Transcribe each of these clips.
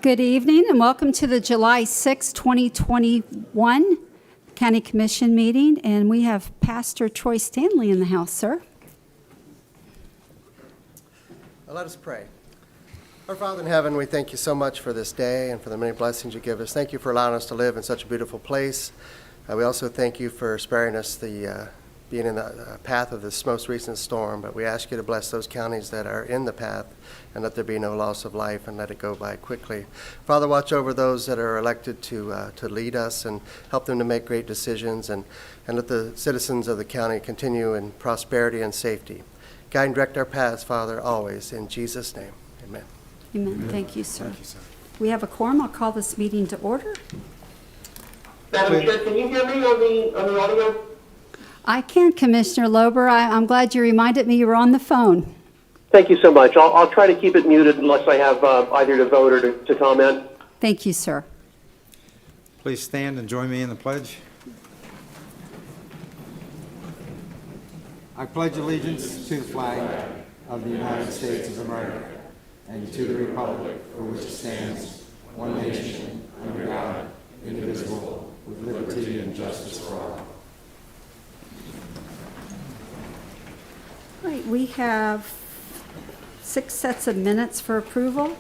Good evening and welcome to the July 6, 2021 County Commission meeting. And we have Pastor Troy Stanley in the house, sir. Well, let us pray. Our Father in heaven, we thank you so much for this day and for the many blessings you give us. Thank you for allowing us to live in such a beautiful place. We also thank you for sparing us the being in the path of this most recent storm, but we ask you to bless those counties that are in the path and let there be no loss of life and let it go by quickly. Father, watch over those that are elected to lead us and help them to make great decisions and let the citizens of the county continue in prosperity and safety. Guide and direct our paths, Father, always. In Jesus' name, amen. Amen. Thank you, sir. Thank you, sir. We have a quorum. I'll call this meeting to order. Madam Chair, can you hear me on the audio? I can, Commissioner Lober. I'm glad you reminded me you were on the phone. Thank you so much. I'll try to keep it muted unless I have either to vote or to comment. Thank you, sir. Please stand and join me in the pledge. I pledge allegiance to the flag of the United States of America and to the republic for which it stands, one nation, under God, indivisible, with liberty and justice for all. All right, we have 6 sets of minutes for approval.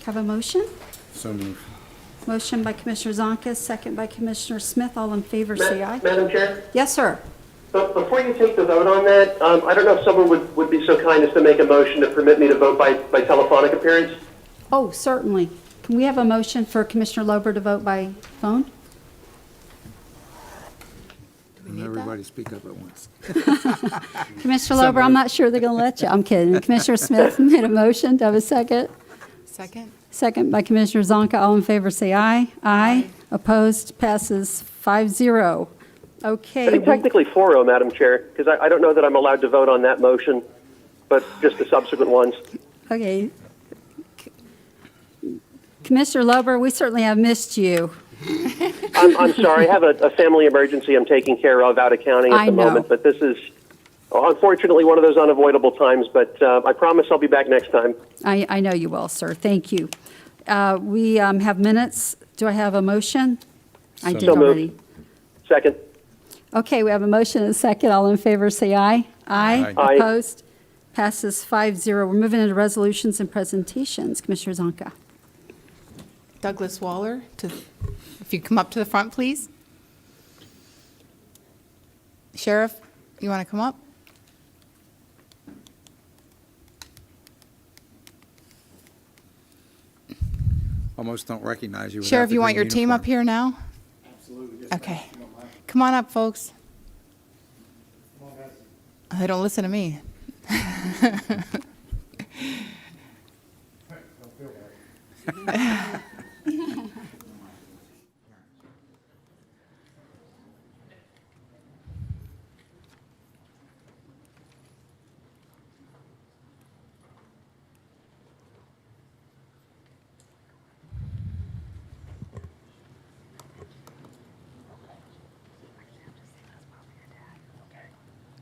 Have a motion? So moved. Motion by Commissioner Zonka, second by Commissioner Smith. All in favor, say aye. Madam Chair? Yes, sir. But before you take the vote on that, I don't know if someone would be so kind as to make a motion to permit me to vote by telephonic appearance. Oh, certainly. Can we have a motion for Commissioner Lober to vote by phone? And everybody speak up at once. Commissioner Lober, I'm not sure they're going to let you. I'm kidding. Commissioner Smith made a motion. Do I have a second? Second. Second by Commissioner Zonka. All in favor, say aye. Aye. Opposed? Passes 5-0. Okay. I think technically 4-0, Madam Chair, because I don't know that I'm allowed to vote on that motion, but just the subsequent ones. Okay. Commissioner Lober, we certainly have missed you. I'm sorry. I have a family emergency I'm taking care of out of county at the moment, but this is unfortunately one of those unavoidable times, but I promise I'll be back next time. I know you will, sir. Thank you. We have minutes. Do I have a motion? I did already. Second. Okay, we have a motion and a second. All in favor, say aye. Aye. Aye. Opposed? Passes 5-0. We're moving into resolutions and presentations. Commissioner Zonka. Douglas Waller, if you come up to the front, please. Sheriff, you want to come up? Almost don't recognize you. Sheriff, you want your team up here now? Absolutely. Okay. Come on up, folks. They don't listen to me.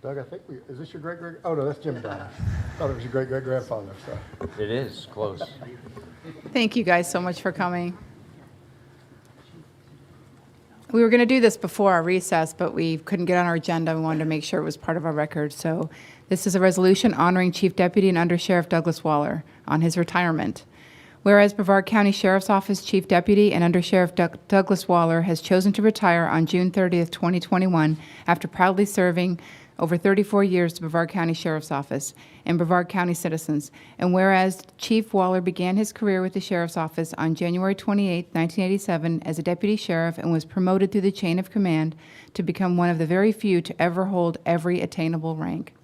Doug, I think is this your great-great? Oh, no, that's Jim Brown. I thought it was your great-great-grandfather. So. It is close. Thank you guys so much for coming. We were going to do this before our recess, but we couldn't get on our agenda. We wanted to make sure it was part of our record. So this is a resolution honoring Chief Deputy and Under Sheriff Douglas Waller on his retirement. Whereas Brevard County Sheriff's Office Chief Deputy and Under Sheriff Douglas Waller has chosen to retire on June 30th, 2021, after proudly serving over 34 years to Brevard County Sheriff's Office and Brevard County citizens. And whereas Chief Waller began his career with the Sheriff's Office on January 28, 1987 as a deputy sheriff and was promoted through the chain of command to become one of the very few to ever hold every attainable rank.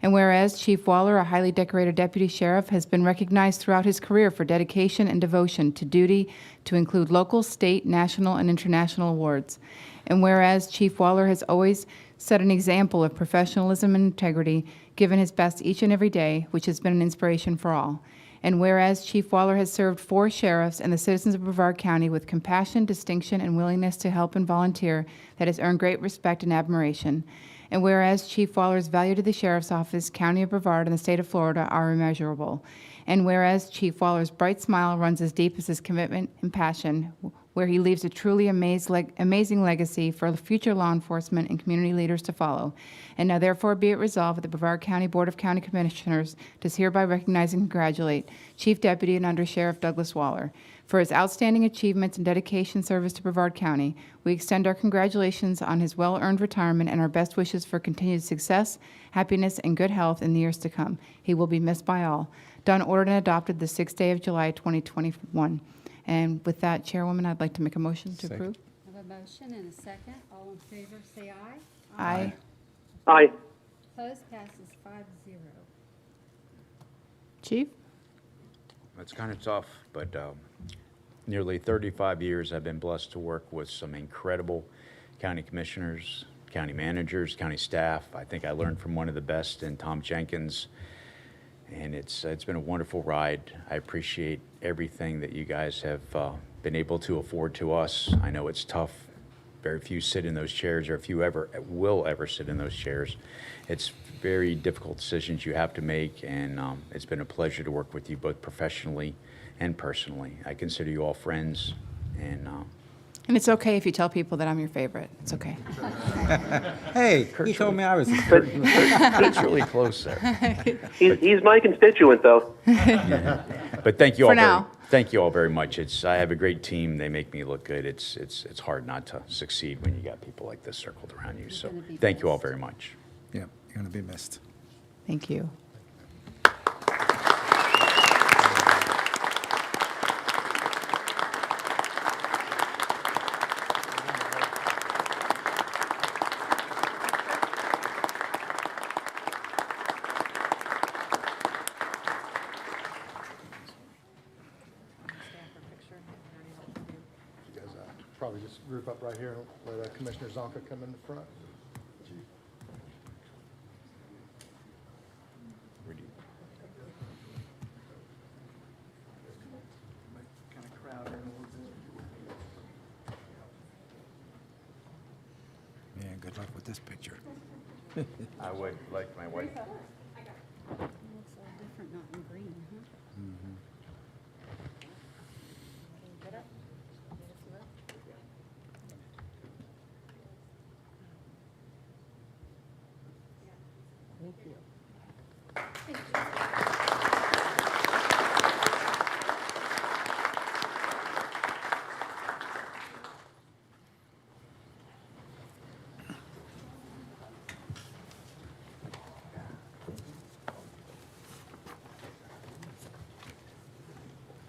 And whereas Chief Waller, a highly decorated deputy sheriff, has been recognized throughout his career for dedication and devotion to duty to include local, state, national, and international awards. And whereas Chief Waller has always set an example of professionalism and integrity, given his best each and every day, which has been an inspiration for all. And whereas Chief Waller has served 4 sheriffs and the citizens of Brevard County with compassion, distinction, and willingness to help and volunteer that has earned great respect and admiration. And whereas Chief Waller's value to the Sheriff's Office, County of Brevard, and the state of Florida are immeasurable. And whereas Chief Waller's bright smile runs as deep as his commitment and passion, where he leaves a truly amazing legacy for future law enforcement and community leaders to follow. And now therefore be it resolved that the Brevard County Board of County Commissioners does hereby recognize and congratulate Chief Deputy and Under Sheriff Douglas Waller for his outstanding achievements and dedication service to Brevard County. We extend our congratulations on his well-earned retirement and our best wishes for continued success, happiness, and good health in the years to come. He will be missed by all. Done, ordered, and adopted the 6th day of July, 2021. And with that, Chairwoman, I'd like to make a motion to approve. I have a motion and a second. All in favor, say aye. Aye. Aye. Opposed, passes 5-0. Chief? It's kind of tough, but nearly 35 years I've been blessed to work with some incredible county commissioners, county managers, county staff. I think I learned from one of the best in Tom Jenkins, and it's been a wonderful ride. I appreciate everything that you guys have been able to afford to us. I know it's tough. Very few sit in those chairs, or few will ever sit in those chairs. It's very difficult decisions you have to make, and it's been a pleasure to work with you both professionally and personally. I consider you all friends, and And it's okay if you tell people that I'm your favorite. It's okay. Hey, he told me I was. it's really close there. He's my constituent, though. But thank you all. For now. Thank you all very much. I have a great team. They make me look good. It's hard not to succeed when you got people like this circled around you. So gonna be thank you all missed. very much. Yeah, you're going to be missed. Thank you. You guys probably just group up right here and let Commissioner Zonka come in the front. Yeah, good luck with this picture. I would like my wife. Looks a little different, not in green, huh? Get up. Thank you.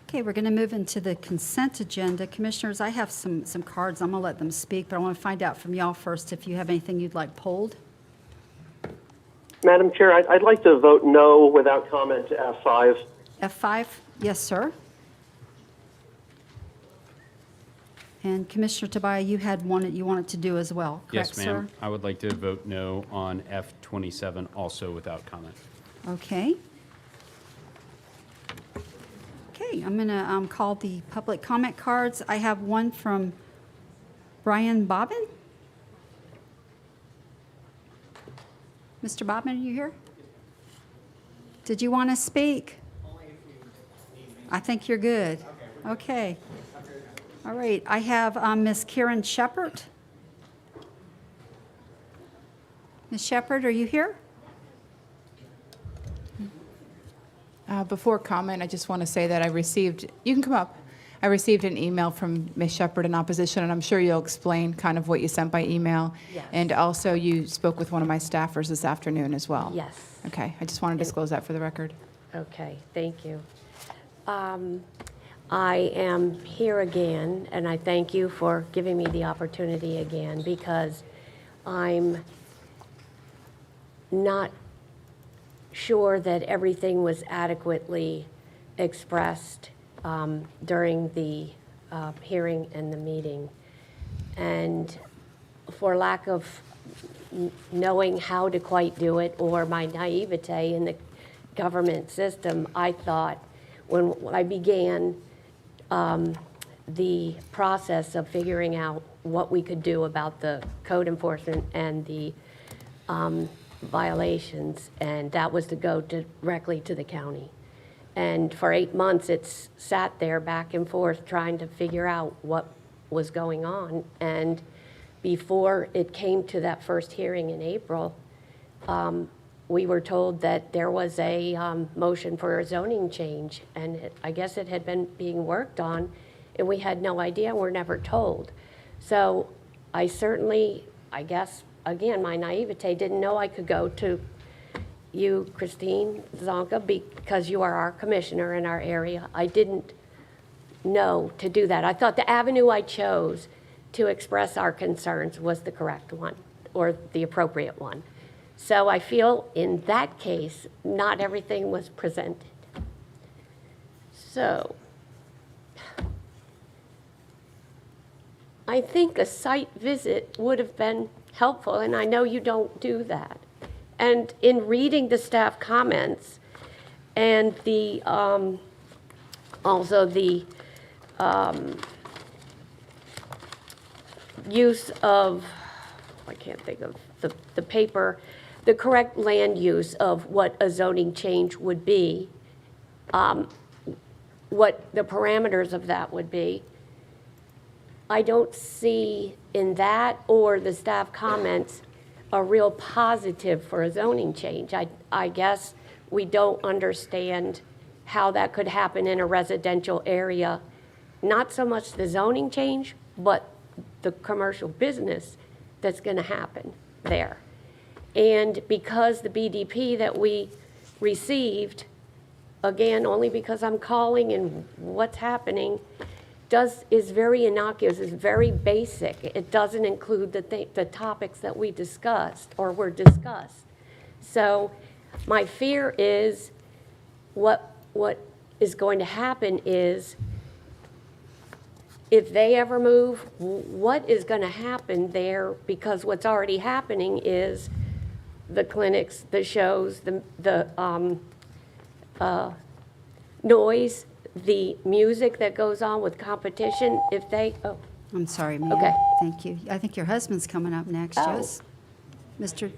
Okay, we're going to move into the consent agenda. Commissioners, I have some cards. I'm going to let them speak, but I want to find out from y'all first if you have anything you'd like pulled. Madam Chair, I'd like to vote no without comment to F5. F5, yes, sir. And Commissioner Tobias, you had one that you wanted to do as well, correct, Yes, sir? ma'am. I would like to vote no on F27, also without comment. Okay. Okay, I'm going to call the public comment cards. I have one from Bryan Bobbin. Mr. Bobbin, are you here? Did you want to speak? I think you're good. Okay. All right, I have Ms. Karen Shepard. Ms. Shepard, are you here? Before comment, I just want to say that you can come up. I received an email from Ms. Shepard in opposition, and I'm sure you'll explain kind of what you sent by email. Yes. And also, you spoke with one of my staffers this afternoon as well. Yes. Okay, I just want to disclose that for the record. Okay, thank you. I am here again, and I thank you for giving me the opportunity again, because I'm not sure that everything was adequately expressed during the hearing and the meeting. And for lack of knowing how to quite do it, or my naivete in the government system, I thought when I began the process of figuring out what we could do about the code enforcement and the violations, and that was to go directly to the county. And for 8 months, it's sat there back and forth trying to figure out what was going on. And before it came to that first hearing in April, we were told that there was a motion for a zoning change, and I guess it had been being worked on, and we had no idea, we're never told. So I certainly, I guess, again, my naivete, didn't know I could go to you, Christine Zonka, because you are our commissioner in our area. I didn't know to do that. I thought the avenue I chose to express our concerns was the correct one, or the appropriate one. So I feel in that case, not everything was presented. So I think a site visit would have been helpful, and I know you don't do that. And in reading the staff comments and the, also the use of, I can't think of the paper, the correct land use of what a zoning change would be, what the parameters of that would be. I don't see in that or the staff comments a real positive for a zoning change. I guess we don't understand how that could happen in a residential area. Not so much the zoning change, but the commercial business that's going to happen there. And because the BDP that we received, again, only because I'm calling and what's happening, is very innocuous, is very basic. It doesn't include the topics that we discussed or were discussed. So my fear is what is going to happen is if they ever move, what is going to happen there? Because what's already happening is the clinics, the shows, the noise, the music that goes on with competition, if they, oh, I'm sorry, ma'am. Okay. Thank you. I think your husband's coming up next, Oh. yes? Mr.,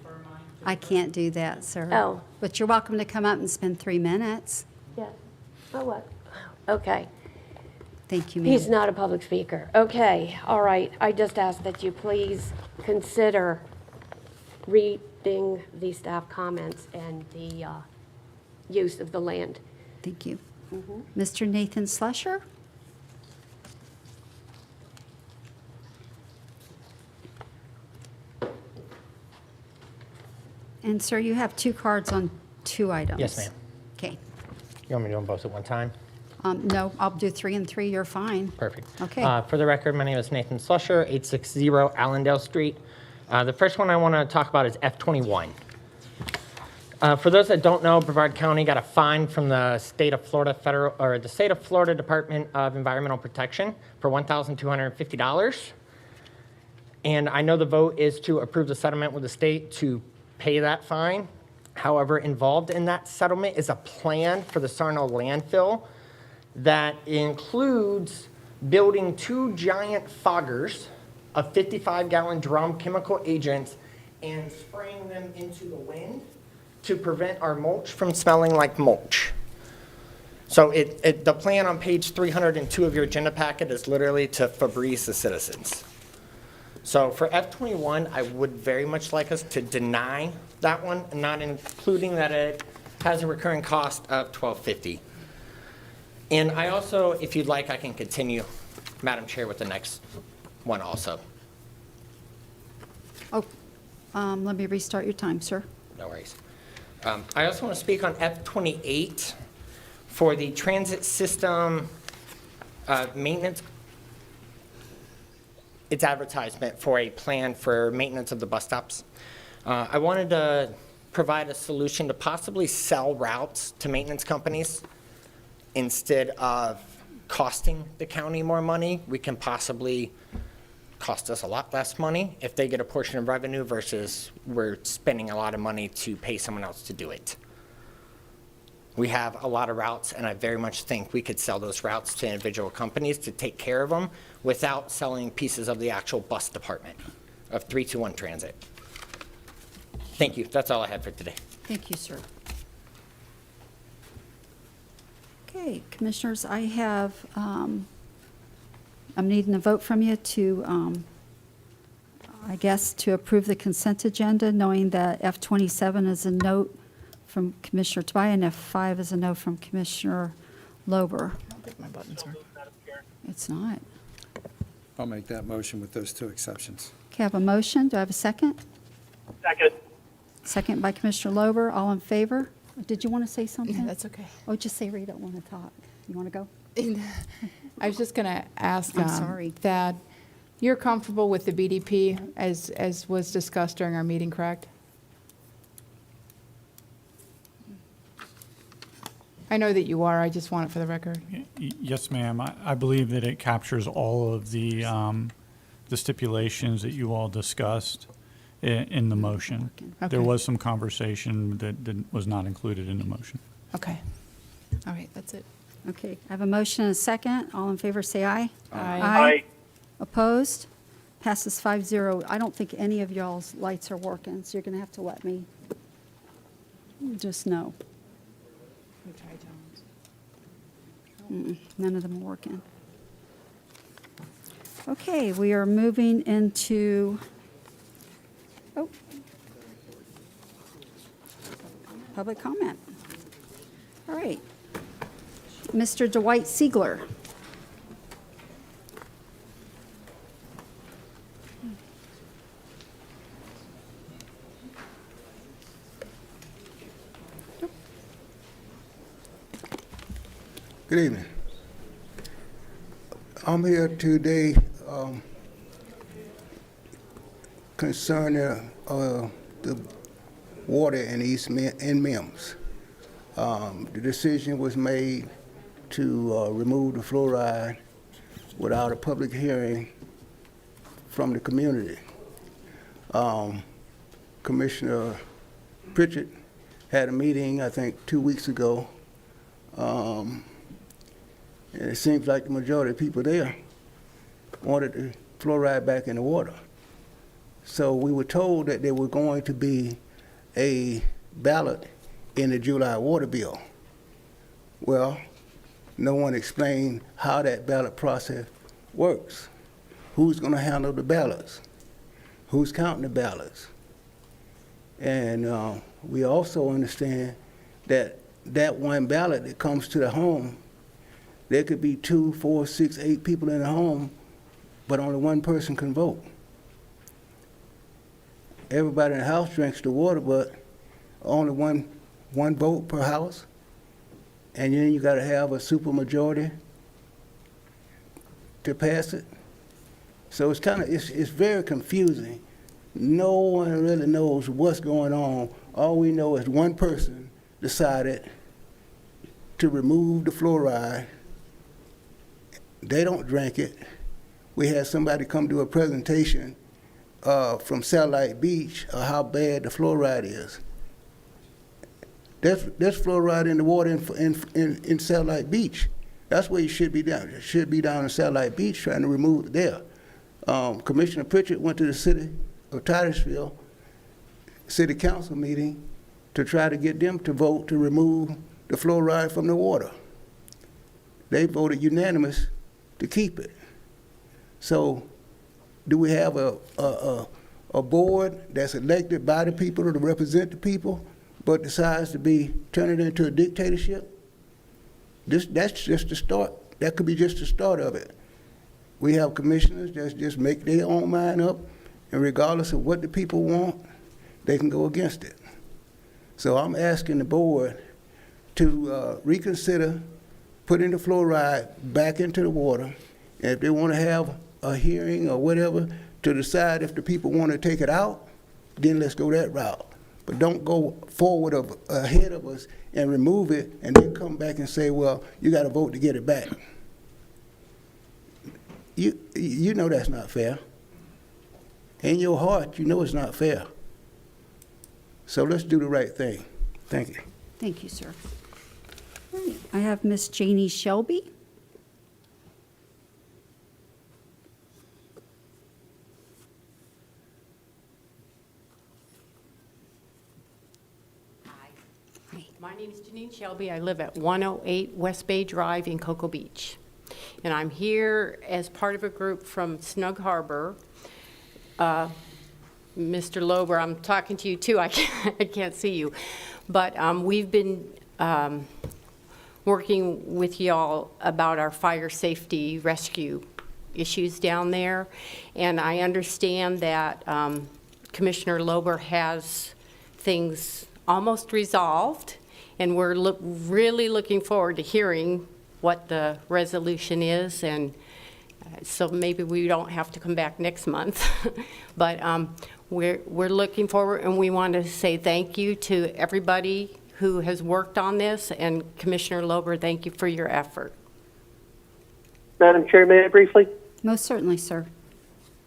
I can't do that, sir. Oh. But you're welcome to come up and spend 3 minutes. yeah, oh, what? Okay, Thank you, ma'am. he's not a public speaker. Okay, all right, I just ask that you please consider reading the staff comments and the use of the land. Thank you. Mr. Nathan Slusher? And sir, you have 2 cards on 2 items. Yes, ma'am. Okay. You want me to do them both at one time? No, I'll do 3 and 3, you're fine. Perfect. Okay. For the record, my name is Nathan Slusher, 860 Allendale Street. The first one I want to talk about is F21. For those that don't know, Brevard County got a fine from the state of Florida the state of Florida Department of Environmental Protection for $1,250. And I know the vote is to approve the settlement with the state to pay that fine. However, involved in that settlement is a plan for the Sarno landfill that includes building 2 giant foggers of 55-gallon drum chemical agents and spraying them into the wind to prevent our mulch from smelling like mulch. So the plan on page 302 of your agenda packet is literally to Febreze the citizens. So for F21, I would very much like us to deny that one, and not including that it has a recurring cost of $1,250. And I also, if you'd like, I can continue, Madam Chair, with the next one also. Oh, let me restart your time, sir. No worries. I also want to speak on F28 for the transit system maintenance. It's advertisement for a plan for maintenance of the bus stops. I wanted to provide a solution to possibly sell routes to maintenance companies instead of costing the county more money. We can possibly cost us a lot less money if they get a portion of revenue versus we're spending a lot of money to pay someone else to do it. We have a lot of routes, and I very much think we could sell those routes to individual companies to take care of them without selling pieces of the actual bus department of 321 Transit. Thank you. That's all I had for today. Thank you, sir. Okay, Commissioners, I have, I'm needing a vote from you to, I guess, to approve the consent agenda, knowing that F27 is a note from Commissioner Tobias and F5 is a no from Commissioner Lober. I don't think my buttons work. It's not. I'll make that motion with those two exceptions. Okay, I have a motion. Do I have a second? Second. Second by Commissioner Lober. All in favor? Did you want to say something? Yeah, that's okay. Oh, just say we don't want to talk. You want to go? I was just going to ask, I'm sorry. Thad, you're comfortable with the BDP as was discussed during our meeting, correct? I know that you are. I just want it for the record. Yes, ma'am. I believe that it captures all of the stipulations that you all discussed in the motion. Okay. There was some conversation that was not included in the motion. Okay. All right, that's it. Okay, I have a motion and a second. All in favor, say aye. Aye. Opposed? Passes 5-0. I don't think any of y'all's lights are working, so you're going to have to let me just know. None of them are working. Okay, we are moving into, public comment. All right. Mr. Dwight Siegler. Good evening. I'm here today concerning the water in in Mims. The decision was made to remove the fluoride without a public hearing from the community. Commissioner Pritchett had a meeting, I think, 2 weeks ago. And it seems like the majority of people there wanted the fluoride back in the water. So we were told that there was going to be a ballot in the July water bill. Well, no one explained how that ballot process works. Who's going to handle the ballots? Who's counting the ballots? And we also understand that that one ballot that comes to the home, there could be 2, 4, 6, 8 people in the home, but only one person can vote. Everybody in the house drinks the water, but only one vote per house. And then you gotta have a supermajority to pass it. So it's very confusing. No one really knows what's going on. All we know is one person decided to remove the fluoride. They don't drink it. We had somebody come do a presentation from Satellite Beach of how bad the fluoride is. There's fluoride in the water in Satellite Beach. That's where you should be down. You should be down in Satellite Beach trying to remove it there. Commissioner Pritchett went to the city of Titusville city council meeting to try to get them to vote to remove the fluoride from the water. They voted unanimous to keep it. So do we have a board that's elected by the people to represent the people, but decides to turn it into a dictatorship? That's just the start. That could be just the start of it. We have commissioners that just make their own mind up, and regardless of what the people want, they can go against it. So I'm asking the board to reconsider putting the fluoride back into the water. And if they want to have a hearing or whatever to decide if the people want to take it out, then let's go that route. But don't go forward ahead of us and remove it and then come back and say, well, you got to vote to get it back. You know that's not fair. In your heart, you know it's not fair. So let's do the right thing. Thank you. Thank you, sir. All right, I have Miss Janie Shelby. My name is Janine Shelby. I live at 108 West Bay Drive in Cocoa Beach. And I'm here as part of a group from Snug Harbor. Mr. Lober, I'm talking to you too. I can't see you. But we've been working with y'all about our fire safety rescue issues down there. And I understand that Commissioner Lober has things almost resolved. And we're really looking forward to hearing what the resolution is, and so maybe we don't have to come back next month. But we're looking forward, and we want to say thank you to everybody who has worked on this, and Commissioner Lober, thank you for your effort. Madam Chair, may I briefly? Most certainly, sir.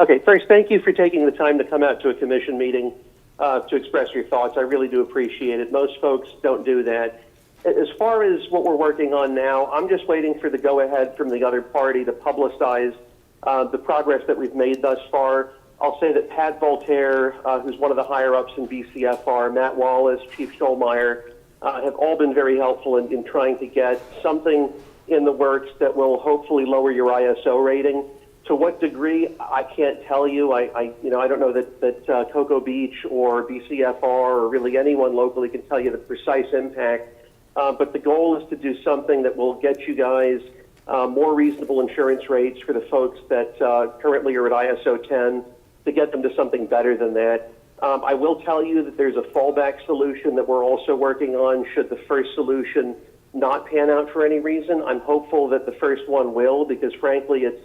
Okay, first, thank you for taking the time to come out to a commission meeting to express your thoughts. I really do appreciate it. Most folks don't do that. As far as what we're working on now, I'm just waiting for the go-ahead from the other party to publicize the progress that we've made thus far. I'll say that Pat Voltaire, who's one of the higher-ups in BCFR, Matt Wallace, Chief Scholmeyer, have all been very helpful in trying to get something in the works that will hopefully lower your ISO rating. To what degree, I can't tell you. I don't know that Cocoa Beach or BCFR or really anyone locally can tell you the precise impact. But the goal is to do something that will get you guys more reasonable insurance rates for the folks that currently are at ISO 10, to get them to something better than that. I will tell you that there's a fallback solution that we're also working on should the first solution not pan out for any reason. I'm hopeful that the first one will, because frankly it's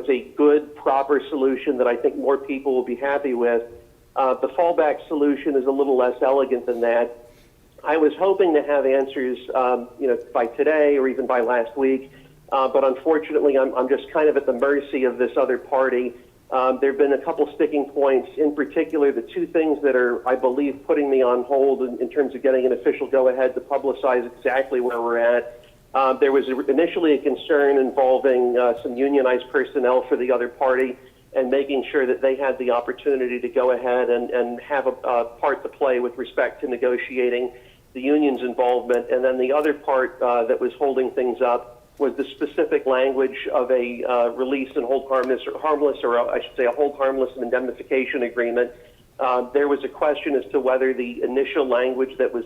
a good, proper solution that I think more people will be happy with. The fallback solution is a little less elegant than that. I was hoping to have answers, by today or even by last week, but unfortunately, I'm just kind of at the mercy of this other party. There have been a couple sticking points, in particular, the two things that are, I believe, putting me on hold in terms of getting an official go-ahead to publicize exactly where we're at. There was initially a concern involving some unionized personnel for the other party, and making sure that they had the opportunity to go ahead and have a part to play with respect to negotiating the union's involvement. And then the other part that was holding things up was the specific language of a release and hold harmless, or I should say a hold harmless and indemnification agreement. There was a question as to whether the initial language that was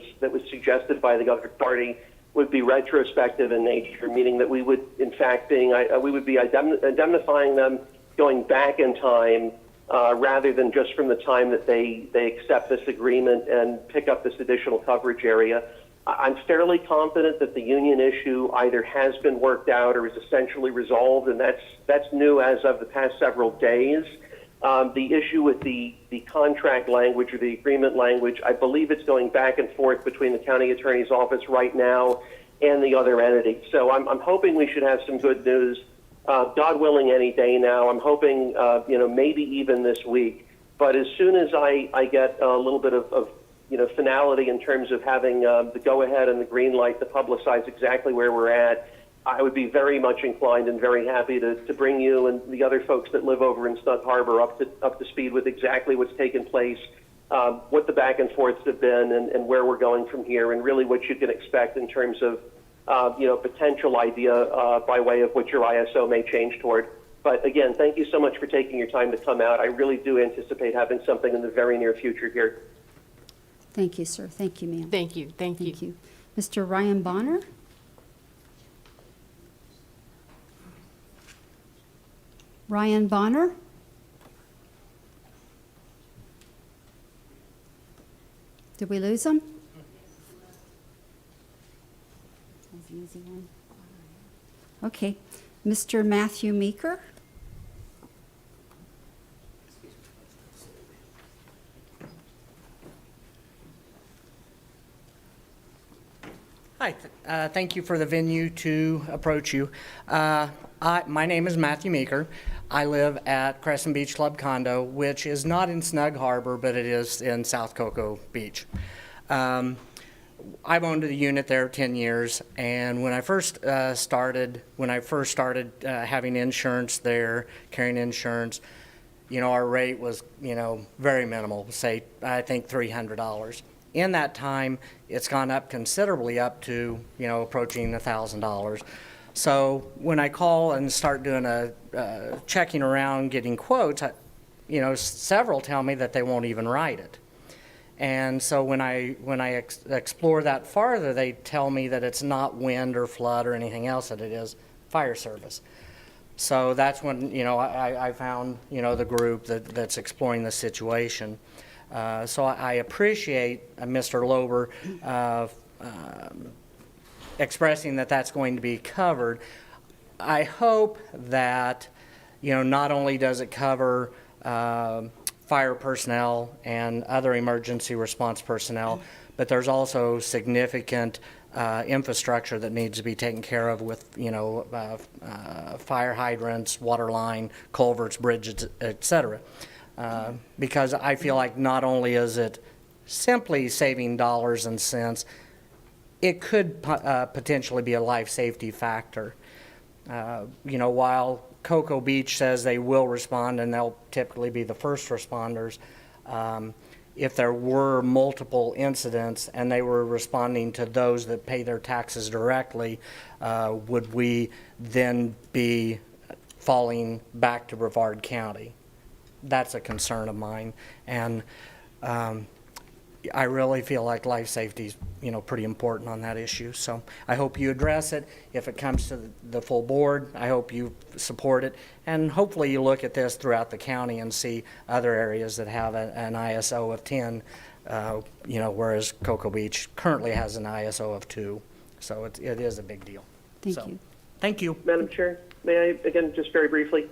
suggested by the other party would be retrospective in nature, meaning that we would, in fact, we would be indemnifying them going back in time, rather than just from the time that they accept this agreement and pick up this additional coverage area. I'm fairly confident that the union issue either has been worked out or is essentially resolved, and that's new as of the past several days. The issue with the contract language or the agreement language, I believe it's going back and forth between the county attorney's office right now and the other entity. So I'm hoping we should have some good news, God willing, any day now. I'm hoping, maybe even this week. But as soon as I get a little bit of finality in terms of having the go-ahead and the green light to publicize exactly where we're at, I would be very much inclined and very happy to bring you and the other folks that live over in Snug Harbor up to speed with exactly what's taken place, what the back and forths have been, and where we're going from here, and really what you can expect in terms of potential idea by way of what your ISO may change toward. But again, thank you so much for taking your time to come out. I really do anticipate having something in the very near future here. Thank you, sir. Thank you, ma'am. Thank you. Thank you. Mr. Ryan Bonner? Ryan Bonner? Did we lose him? That's an easy one. Okay. Mr. Matthew Meeker? Hi, thank you for the venue to approach you. My name is Matthew Meeker. I live at Crescent Beach Club Condo, which is not in Snug Harbor, but it is in South Cocoa Beach. I've owned a unit there 10 years, and when I first started having insurance there, carrying insurance, our rate was, very minimal, say, I think $300. In that time, it's gone up considerably, up to, approaching $1,000. So when I call and start doing checking around, getting quotes, several tell me that they won't even write it. And so when I explore that farther, they tell me that it's not wind or flood or anything else, that it is fire service. So that's when, I found, the group that's exploring the situation. So I appreciate Mr. Lober expressing that that's going to be covered. I hope that, not only does it cover fire personnel and other emergency response personnel, but there's also significant infrastructure that needs to be taken care of with, fire hydrants, water line, culverts, bridges, et cetera. Because I feel like not only is it simply saving dollars and cents, it could potentially be a life safety factor. While Cocoa Beach says they will respond and they'll typically be the first responders, if there were multiple incidents and they were responding to those that pay their taxes directly, would we then be falling back to Brevard County? That's a concern of mine. And I really feel like life safety is, pretty important on that issue. So I hope you address it. If it comes to the full board, I hope you support it. And hopefully you look at this throughout the county and see other areas that have an ISO of 10, whereas Cocoa Beach currently has an ISO of 2. So it is a big deal. Thank you. Thank you. Madam Chair, may I, again, just very briefly?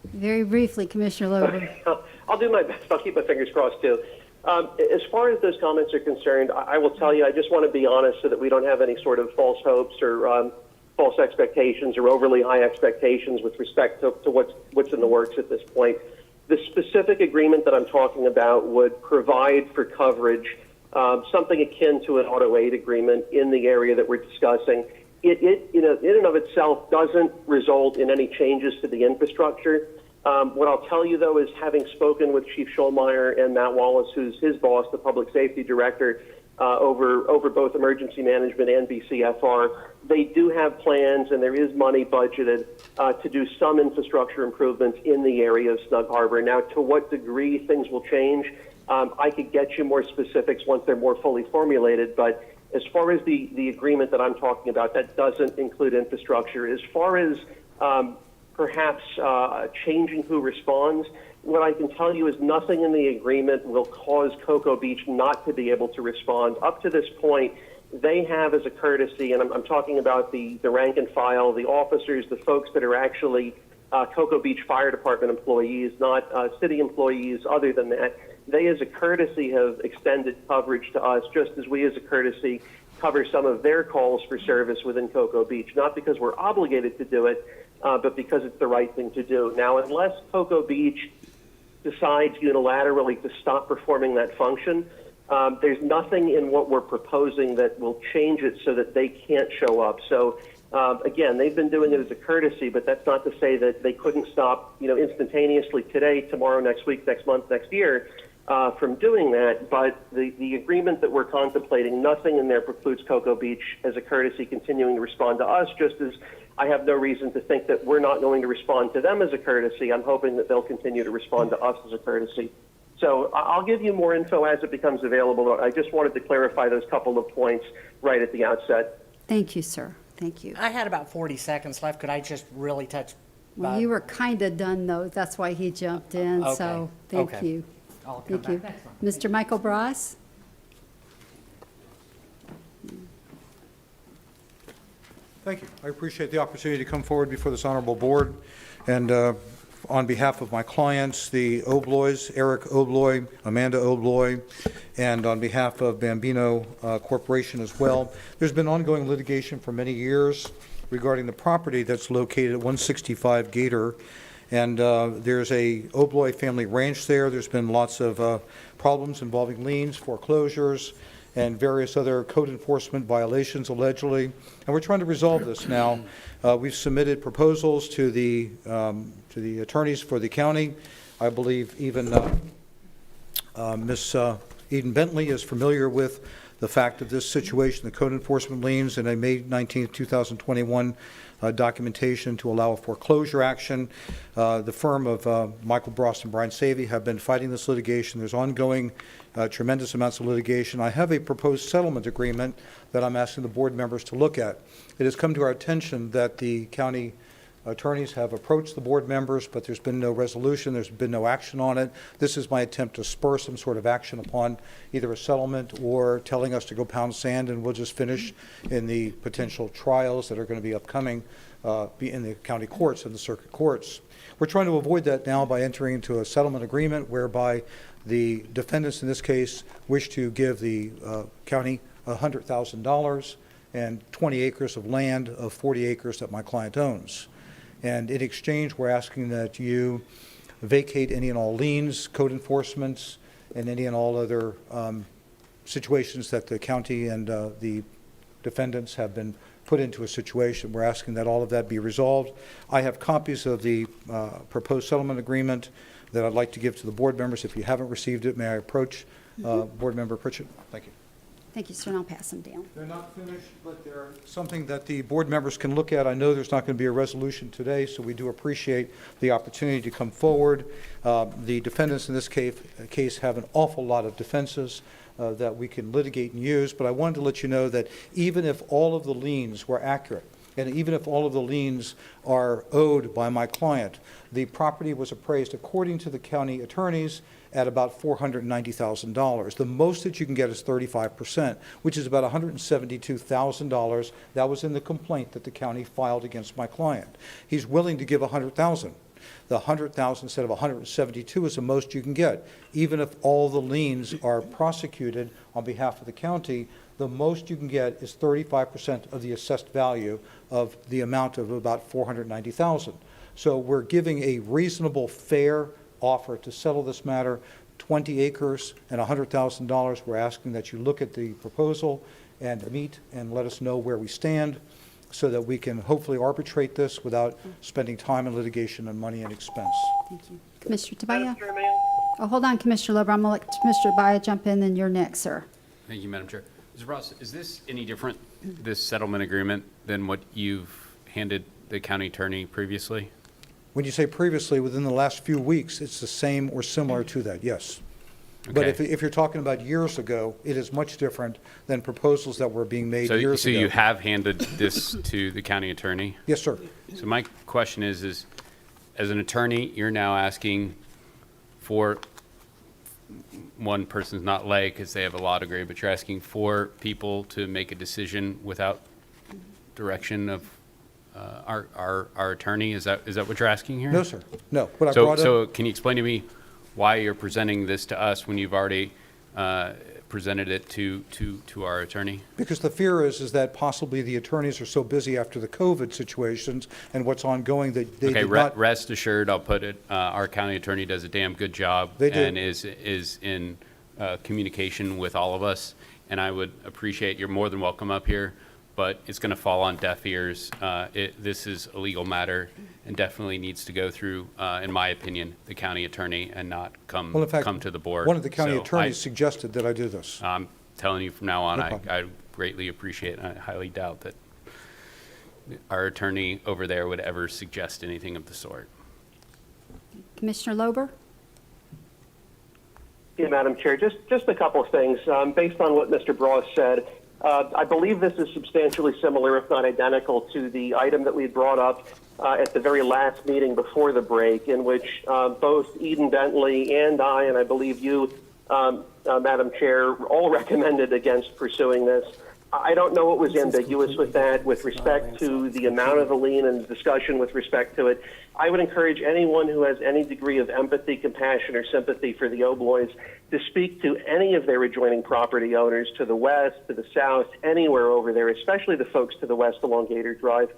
Very briefly, Commissioner Lober. I'll do my best. I'll keep my fingers crossed, too. As far as those comments are concerned, I will tell you, I just want to be honest so that we don't have any sort of false hopes or false expectations or overly high expectations with respect to what's in the works at this point. The specific agreement that I'm talking about would provide for coverage, something akin to an auto aid agreement in the area that we're discussing. It in and of itself doesn't result in any changes to the infrastructure. What I'll tell you, though, is having spoken with Chief Schulmeyer and Matt Wallace, who's his boss, the public safety director, over both emergency management and BCFR, they do have plans and there is money budgeted to do some infrastructure improvements in the area of Snug Harbor. Now, to what degree things will change, I could get you more specifics once they're more fully formulated, but as far as the agreement that I'm talking about, that doesn't include infrastructure. As far as perhaps changing who responds, what I can tell you is nothing in the agreement will cause Cocoa Beach not to be able to respond. Up to this point, they have as a courtesy, and I'm talking about the rank and file, the officers, the folks that are actually Cocoa Beach Fire Department employees, not city employees other than that. They as a courtesy have extended coverage to us, just as we as a courtesy cover some of their calls for service within Cocoa Beach, not because we're obligated to do it, but because it's the right thing to do. Now, unless Cocoa Beach decides unilaterally to stop performing that function, there's nothing in what we're proposing that will change it so that they can't show up. So, again, they've been doing it as a courtesy, but that's not to say that they couldn't stop, instantaneously today, tomorrow, next week, next month, next year, from doing that. But the agreement that we're contemplating, nothing in there precludes Cocoa Beach as a courtesy continuing to respond to us, just as I have no reason to think that we're not going to respond to them as a courtesy. I'm hoping that they'll continue to respond to us as a courtesy. So I'll give you more info as it becomes available. I just wanted to clarify those couple of points right at the outset. Thank you, sir. Thank you. I had about 40 seconds left. Could I just really touch? Well, you were kind of done, though. That's why he jumped in, Okay. so thank Okay. you. I'll come Thank you. back next one. Mr. Michael Bross? Thank you. I appreciate the opportunity to come forward before this honorable board. And on behalf of my clients, the Obloys, Eric Obloy, Amanda Obloy, and on behalf of Bambino Corporation as well, there's been ongoing litigation for many years regarding the property that's located at 165 Gator. And there's a Obloy family ranch there. There's been lots of problems involving liens, foreclosures, and various other code enforcement violations allegedly. And we're trying to resolve this now. We've submitted proposals to the attorneys for the county. I believe even Ms. Eden Bentley is familiar with the fact of this situation, the code enforcement liens, and a May 19, 2021 documentation to allow a foreclosure action. The firm of Michael Brost and Bryan have been fighting this litigation. There's ongoing tremendous amounts of litigation. I have a proposed settlement agreement that I'm asking the board members to look at. It has come to our attention that the county attorneys have approached the board members, but there's been no resolution, there's been no action on it. This is my attempt to spur some sort of action upon either a settlement or telling us to go pound sand, and we'll just finish in the potential trials that are going to be upcoming in the county courts and the circuit courts. We're trying to avoid that now by entering into a settlement agreement whereby the defendants in this case wish to give the county $100,000 and 20 acres of land of 40 acres that my client owns. And in exchange, we're asking that you vacate any and all liens, code enforcements, and any and all other situations that the county and the defendants have been put into a situation. We're asking that all of that be resolved. I have copies of the proposed settlement agreement that I'd like to give to the board members. If you haven't received it, may I approach Board Member Pritchett? Thank you. Thank you, sir, and I'll pass them down. They're not finished, but they're something that the board members can look at. I know there's not going to be a resolution today, so we do appreciate the opportunity to come forward. The defendants in this case have an awful lot of defenses that we can litigate and use, but I wanted to let you know that even if all of the liens were accurate, and even if all of the liens are owed by my client, the property was appraised according to the county attorneys at about $490,000. The most that you can get is 35%, which is about $172,000. That was in the complaint that the county filed against my client. He's willing to give $100,000. The $100,000 instead of $172,000 is the most you can get. Even if all the liens are prosecuted on behalf of the county, the most you can get is 35% of the assessed value of the amount of about $490,000. So we're giving a reasonable, fair offer to settle this matter, 20 acres and $100,000. We're asking that you look at the proposal and meet and let us know where we stand so that we can hopefully arbitrate this without spending time in litigation and money and expense. Thank you. Commissioner Tabaya? Oh, hold on, Commissioner Lober. I'm going to let Commissioner Tabaya jump in, then you're next, sir. Thank you, Madam Chair. Mr. Ross, is this any different, this settlement agreement, than what you've handed the county attorney previously? When you say previously, within the last few weeks, it's the same or similar to that, yes. Okay. But if you're talking about years ago, it is much different than proposals that were being made years so ago. you have handed this to the county attorney? Yes, sir. So my question is as an attorney, you're now asking for, one person's not lay because they have a law degree, but you're asking for people to make a decision without direction of our attorney? Is that what you're asking here? No, sir. No. What I brought up, so can you explain to me why you're presenting this to us when you've already presented it to our attorney? because the fear is that possibly the attorneys are so busy after the COVID situations and what's ongoing that they did not. Rest assured, I'll put it, our county attorney does a damn good job. They do. And is in communication with all of us. And I would appreciate, you're more than welcome up here, but it's going to fall on deaf ears. This is a legal matter and definitely needs to go through, in my opinion, the county attorney and not come Well, in fact, to the board. one of the county So attorneys suggested that I do this. I'm telling you from now on, No I problem. greatly appreciate, and I highly doubt that our attorney over there would ever suggest anything of the sort. Commissioner Lober? Yeah, Madam Chair, just a couple of things. Based on what Mr. Bross said, I believe this is substantially similar, if not identical, to the item that we brought up at the very last meeting before the break, in which both Eden Bentley and I believe you, Madam Chair, all recommended against pursuing this. I don't know what was ambiguous with that with respect to the amount of the lien and discussion with respect to it. I would encourage anyone who has any degree of empathy, compassion, or sympathy for the Obloys to speak to any of their adjoining property owners to the west, to the south, anywhere over there, especially the folks to the west along Gator Drive.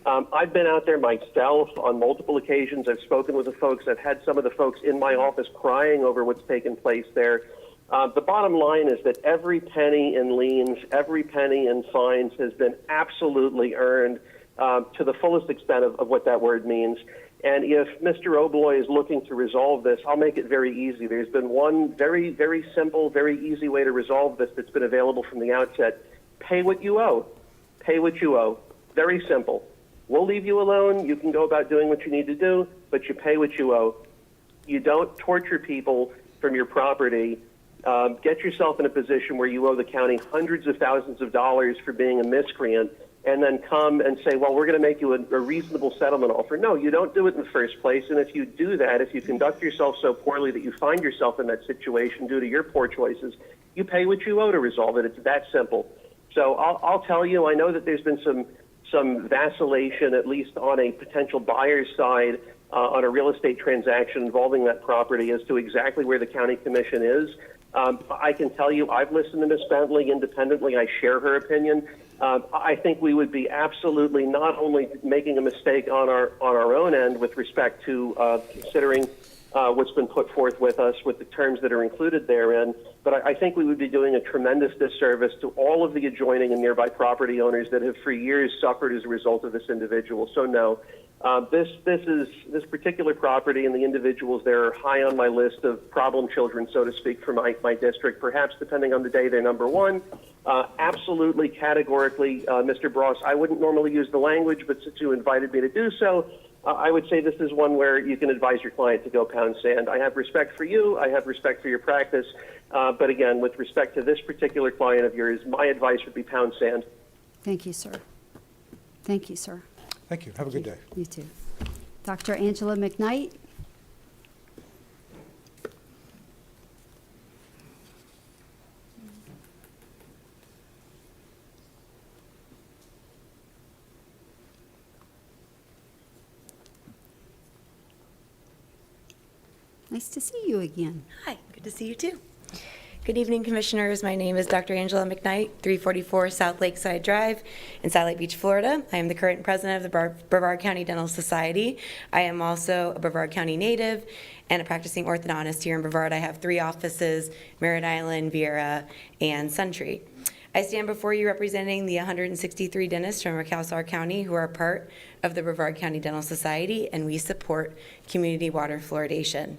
I've been out there myself on multiple occasions. I've spoken with the folks. I've had some of the folks in my office crying over what's taken place there. The bottom line is that every penny in liens, every penny in fines has been absolutely earned to the fullest extent of what that word means. And if Mr. Obloy is looking to resolve this, I'll make it very easy. There's been one very, very simple, very easy way to resolve this that's been available from the outset. Pay what you owe. Pay what you owe. Very simple. We'll leave you alone. You can go about doing what you need to do, but you pay what you owe. You don't torture people from your property. Get yourself in a position where you owe the county hundreds of thousands of dollars for being a miscreant, and then come and say, well, we're going to make you a reasonable settlement offer. No, you don't do it in the first place. And if you do that, if you conduct yourself so poorly that you find yourself in that situation due to your poor choices, you pay what you owe to resolve it. It's that simple. So I'll tell you, I know that there's been some vacillation, at least on a potential buyer's side, on a real estate transaction involving that property as to exactly where the county commission is. I can tell you, I've listened to Ms. Bentley independently. I share her opinion. I think we would be absolutely not only making a mistake on our own end with respect to considering what's been put forth with us with the terms that are included therein, but I think we would be doing a tremendous disservice to all of the adjoining and nearby property owners that have for years suffered as a result of this individual. So no, this particular property and the individuals there are high on my list of problem children, so to speak, for my district. Perhaps depending on the day, they're number one. Absolutely, categorically, Mr. Bross, I wouldn't normally use the language, but since you invited me to do so, I would say this is one where you can advise your client to go pound sand. I have respect for you. I have respect for your practice. But again, with respect to this particular client of yours, my advice would be pound sand. Thank you, sir. Thank you, sir. Thank you. Have a good day. You too. Dr. Angela McKnight? Nice to see you again. Hi, good to see you too. Good evening, Commissioners. My name is Dr. Angela McKnight, 344 South Lakeside Drive in Satellite Beach, Florida. I am the current president of the Brevard County Dental Society. I am also a Brevard County native and a practicing orthodontist here in Brevard. I have 3 offices, Merritt Island, Viera, and Suntree. I stand before you representing the 163 dentists from Recalcitrant County who are part of the Brevard County Dental Society, and we support community water fluoridation.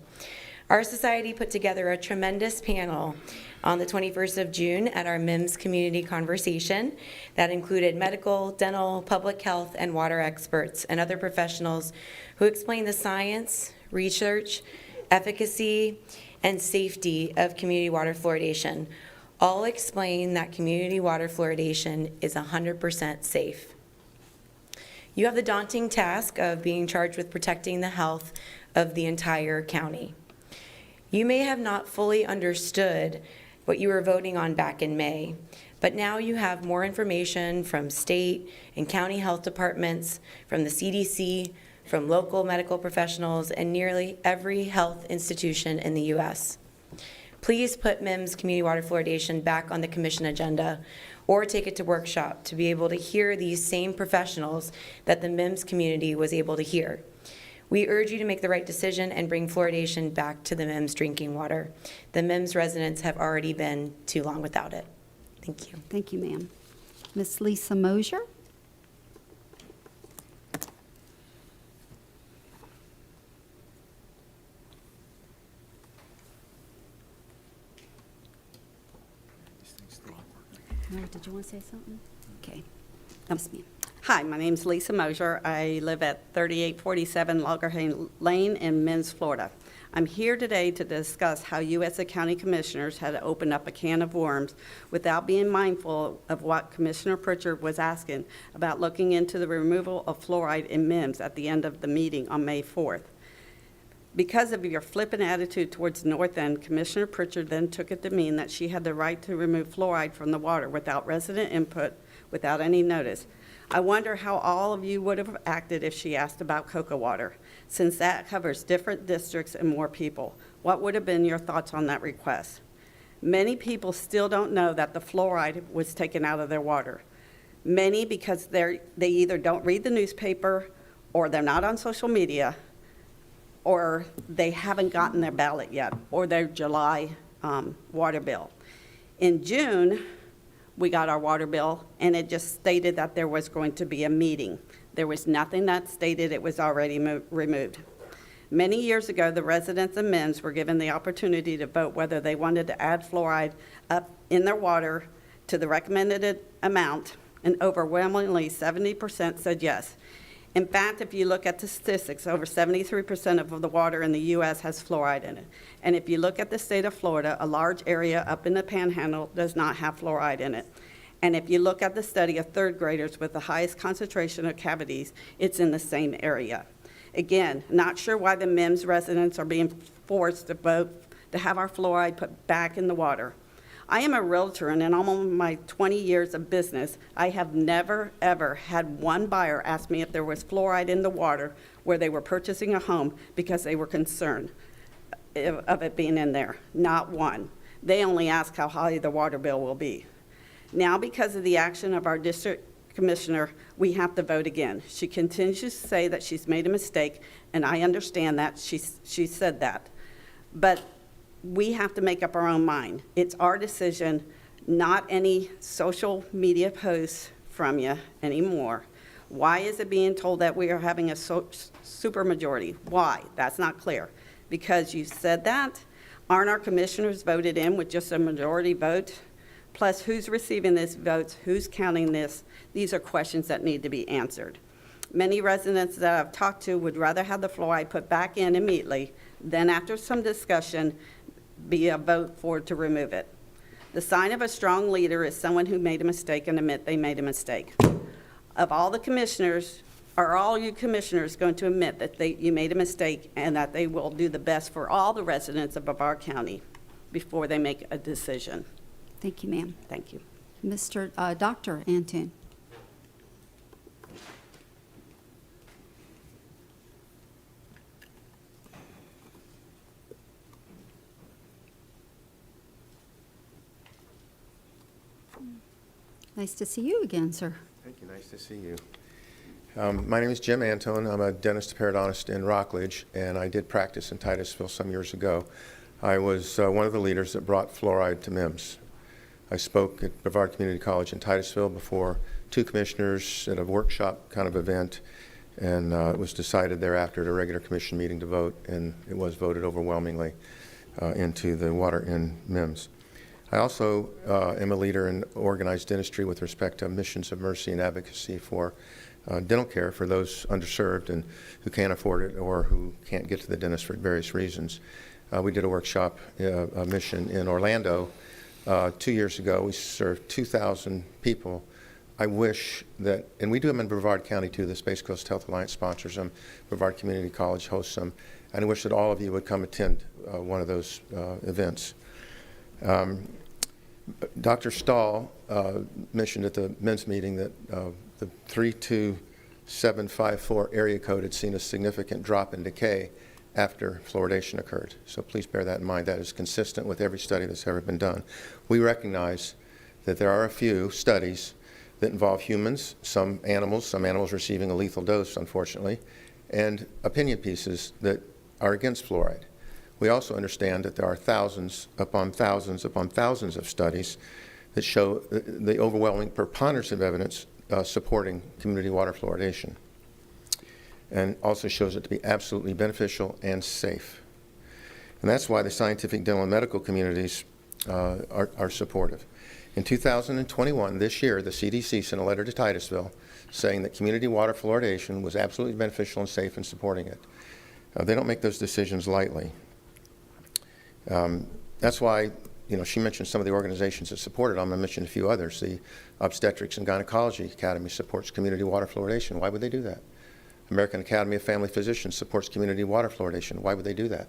Our society put together a tremendous panel on the 21st of June at our MIMS community conversation that included medical, dental, public health, and water experts and other professionals who explained the science, research, efficacy, and safety of community water fluoridation. All explain that community water fluoridation is 100% safe. You have the daunting task of being charged with protecting the health of the entire county. You may have not fully understood what you were voting on back in May, but now you have more information from state and county health departments, from the CDC, from local medical professionals, and nearly every health institution in the U.S. Please put MIMS community water fluoridation back on the commission agenda or take it to workshop to be able to hear these same professionals that the MIMS community was able to hear. We urge you to make the right decision and bring fluoridation back to the MIMS drinking water. The MIMS residents have already been too long without it. Thank you. Thank you, ma'am. Miss Lisa Mosier? No, did you want to say something? Okay. Yes, ma'am. Hi, my name's Lisa Mosier. I live at 3847 Loggerhane Lane in Mins, Florida. I'm here today to discuss how you as the county commissioners had opened up a can of worms without being mindful of what Commissioner Pritchard was asking about looking into the removal of fluoride in MIMS at the end of the meeting on May 4th. Because of your flippant attitude towards the North End, Commissioner Pritchard then took it to mean that she had the right to remove fluoride from the water without resident input, without any notice. I wonder how all of you would have acted if she asked about cocoa water, since that covers different districts and more people. What would have been your thoughts on that request? Many people still don't know that the fluoride was taken out of their water. Many because they either don't read the newspaper, or they're not on social media, or they haven't gotten their ballot yet, or their July water bill. In June, we got our water bill, and it just stated that there was going to be a meeting. There was nothing that stated it was already removed. Many years ago, the residents of Mims were given the opportunity to vote whether they wanted to add fluoride up in their water to the recommended amount, and overwhelmingly 70% said yes. In fact, if you look at the statistics, over 73% of the water in the U.S. has fluoride in it. And if you look at the state of Florida, a large area up in the Panhandle does not have fluoride in it. And if you look at the study of third graders with the highest concentration of cavities, it's in the same area. Again, not sure why the Mims residents are being forced to vote to have our fluoride put back in the water. I am a realtor, and in almost my 20 years of business, I have never, ever had one buyer ask me if there was fluoride in the water where they were purchasing a home because they were concerned of it being in there. Not one. They only ask how high the water bill will be. Now, because of the action of our district commissioner, we have to vote again. She continues to say that she's made a mistake, and I understand that. She said that. But we have to make up our own mind. It's our decision, not any social media posts from you anymore. Why is it being told that we are having a super majority? Why? That's not clear. Because you said that. Aren't our commissioners voted in with just a majority vote? Plus, who's receiving these votes? Who's counting this? These are questions that need to be answered. Many residents that I've talked to would rather have the fluoride put back in immediately than, after some discussion, be a vote for to remove it. The sign of a strong leader is someone who made a mistake and admit they made a mistake. Of all the commissioners, are all you commissioners going to admit that you made a mistake and that they will do the best for all the residents of Brevard County before they make a decision? Thank you, ma'am. Thank you. Dr. Antune. Nice to see you again, sir. Thank you. Nice to see you. My name is Jim Antone. I'm a dentist periodontist in Rockledge, and I did practice in Titusville some years ago. I was one of the leaders that brought fluoride to Mims. I spoke at Brevard Community College in Titusville before 2 commissioners at a workshop kind of event, and it was decided thereafter at a regular commission meeting to vote, and it was voted overwhelmingly into the water in Mims. I also am a leader in organized dentistry with respect to missions of mercy and advocacy for dental care for those underserved and who can't afford it or who can't get to the dentist for various reasons. We did a workshop, a mission in Orlando 2 years ago. We served 2,000 people. I wish that, and we do them in Brevard County too, the Space Coast Health Alliance sponsors them, Brevard Community College hosts them, and I wish that all of you would come attend one of those events. Dr. Stahl mentioned at the men's meeting that the 32754 area code had seen a significant drop in decay after fluoridation occurred. So please bear that in mind. That is consistent with every study that's ever been done. We recognize that there are a few studies that involve humans, some animals receiving a lethal dose, unfortunately, and opinion pieces that are against fluoride. We also understand that there are thousands upon thousands upon thousands of studies that show the overwhelming preponderance of evidence supporting community water fluoridation, and also shows it to be absolutely beneficial and safe. And that's why the scientific, dental, and medical communities are supportive. In 2021, this year, the CDC sent a letter to Titusville saying that community water fluoridation was absolutely beneficial and safe and supporting it. They don't make those decisions lightly. That's why, she mentioned some of the organizations that support it. I'm going to mention a few others. The Obstetrics and Gynecology Academy supports community water fluoridation. Why would they do that? American Academy of Family Physicians supports community water fluoridation. Why would they do that?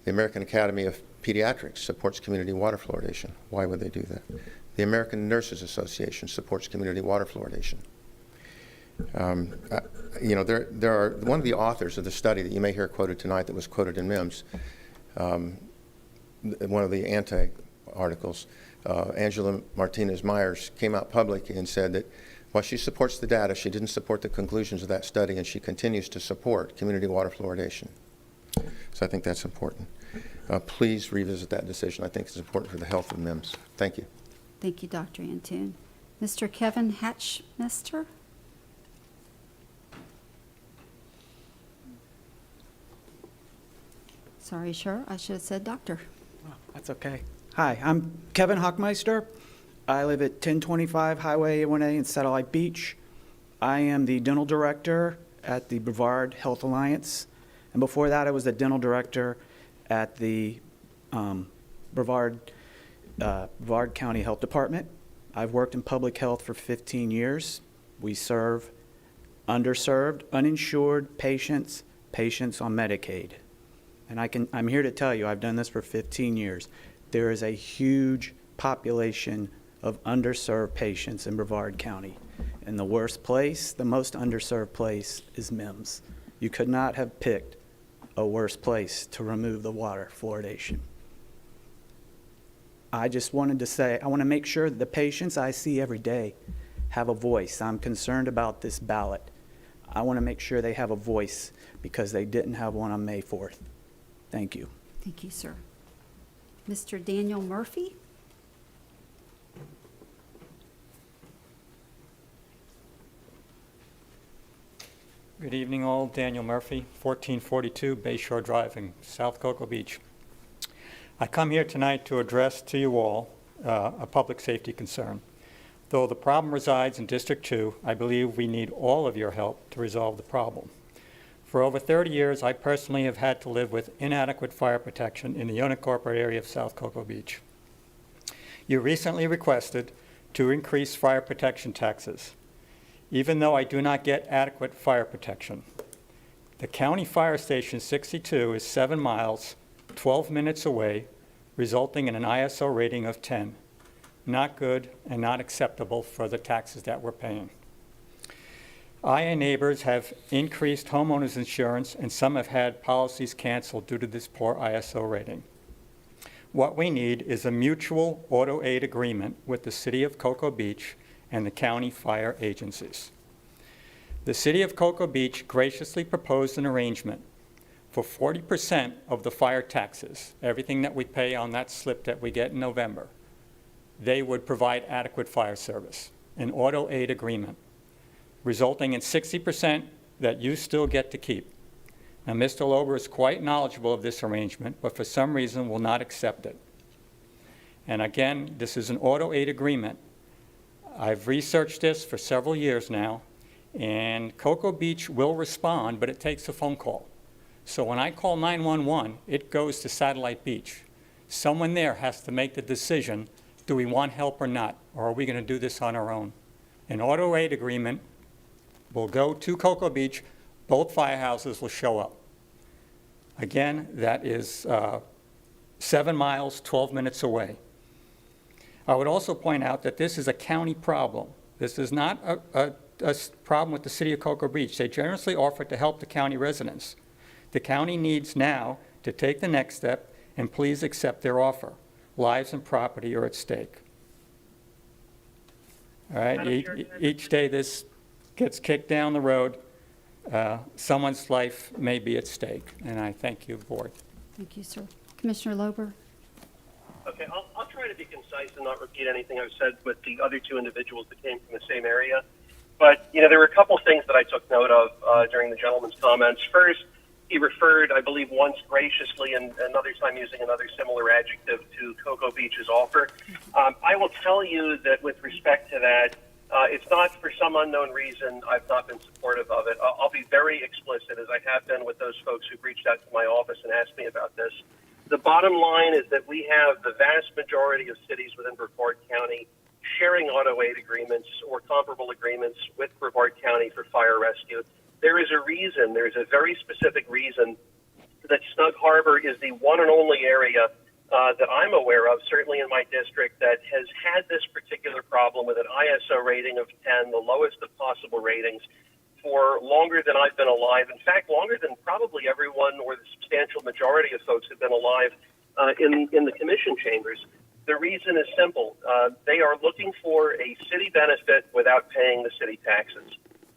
The American Academy of Pediatrics supports community water fluoridation. Why would they do that? The American Nurses Association supports community water fluoridation. There are one of the authors of the study that you may hear quoted tonight that was quoted in MIMS, one of the anti-articles, Angela Martinez-Myers, came out publicly and said that while she supports the data, she didn't support the conclusions of that study, and she continues to support community water fluoridation. So I think that's important. Please revisit that decision. I think it's important for the health of MIMS. Thank you. Thank you, Dr. Antune. Mr. Kevin Hatchmister? Sorry, sure, I should have said doctor. That's okay. Hi, I'm Kevin Hockmeister. I live at 1025 Highway 1A in Satellite Beach. I am the dental director at the Brevard Health Alliance. And before that, I was the dental director at the Brevard County Health Department. I've worked in public health for 15 years. We serve underserved, uninsured patients on Medicaid. And I'm here to tell you, I've done this for 15 years. There is a huge population of underserved patients in Brevard County. And the worst place, the most underserved place, is MIMS. You could not have picked a worse place to remove the water fluoridation. I just wanted to say, I want to make sure that the patients I see every day have a voice. I'm concerned about this ballot. I want to make sure they have a voice because they didn't have one on May 4th. Thank you. Thank you, sir. Mr. Daniel Murphy? Good evening all. Daniel Murphy, 1442 Bayshore Drive in South Cocoa Beach. I come here tonight to address to you all a public safety concern. Though the problem resides in District 2, I believe we need all of your help to resolve the problem. For over 30 years, I personally have had to live with inadequate fire protection in the unincorporated area of South Cocoa Beach. You recently requested to increase fire protection taxes. Even though I do not get adequate fire protection, the county fire station 62 is 7 miles, 12 minutes away, resulting in an ISO rating of 10. Not good and not acceptable for the taxes that we're paying. I and neighbors have increased homeowners insurance, and some have had policies canceled due to this poor ISO rating. What we need is a mutual auto aid agreement with the City of Cocoa Beach and the county fire agencies. The City of Cocoa Beach graciously proposed an arrangement for 40% of the fire taxes, everything that we pay on that slip that we get in November. They would provide adequate fire service, an auto aid agreement, resulting in 60% that you still get to keep. Now, Mr. Lober is quite knowledgeable of this arrangement, but for some reason will not accept it. And again, this is an auto aid agreement. I've researched this for several years now, and Cocoa Beach will respond, but it takes a phone call. So when I call 911, it goes to Satellite Beach. Someone there has to make the decision, do we want help or not, or are we going to do this on our own? An auto aid agreement will go to Cocoa Beach, both firehouses will show up. Again, that is 7 miles, 12 minutes away. I would also point out that this is a county problem. This is not a problem with the City of Cocoa Beach. They generously offer to help the county residents. The county needs now to take the next step and please accept their offer. Lives and property are at stake. All right, each day this gets kicked down the road, someone's life may be at stake, and I thank you, Board. Thank you, sir. Commissioner Lober? Okay, I'll try to be concise and not repeat anything I've said with the other two individuals that came from the same area. But, you know, there were a couple things that I took note of during the gentleman's comments. First, he referred, I believe, once graciously and another time using another similar adjective to Cocoa Beach's offer. I will tell you that with respect to that, it's not for some unknown reason I've not been supportive of it. I'll be very explicit, as I have been with those folks who've reached out to my office and asked me about this. The bottom line is that we have the vast majority of cities within Brevard County sharing auto aid agreements or comparable agreements with Brevard County for fire rescue. There is a reason, there's a very specific reason that Snug Harbor is the one and only area that I'm aware of, certainly in my district, that has had this particular problem with an ISO rating of 10, the lowest of possible ratings, for longer than I've been alive. In fact, longer than probably everyone or the substantial majority of folks have been alive in the commission chambers. The reason is simple. They are looking for a city benefit without paying the city taxes.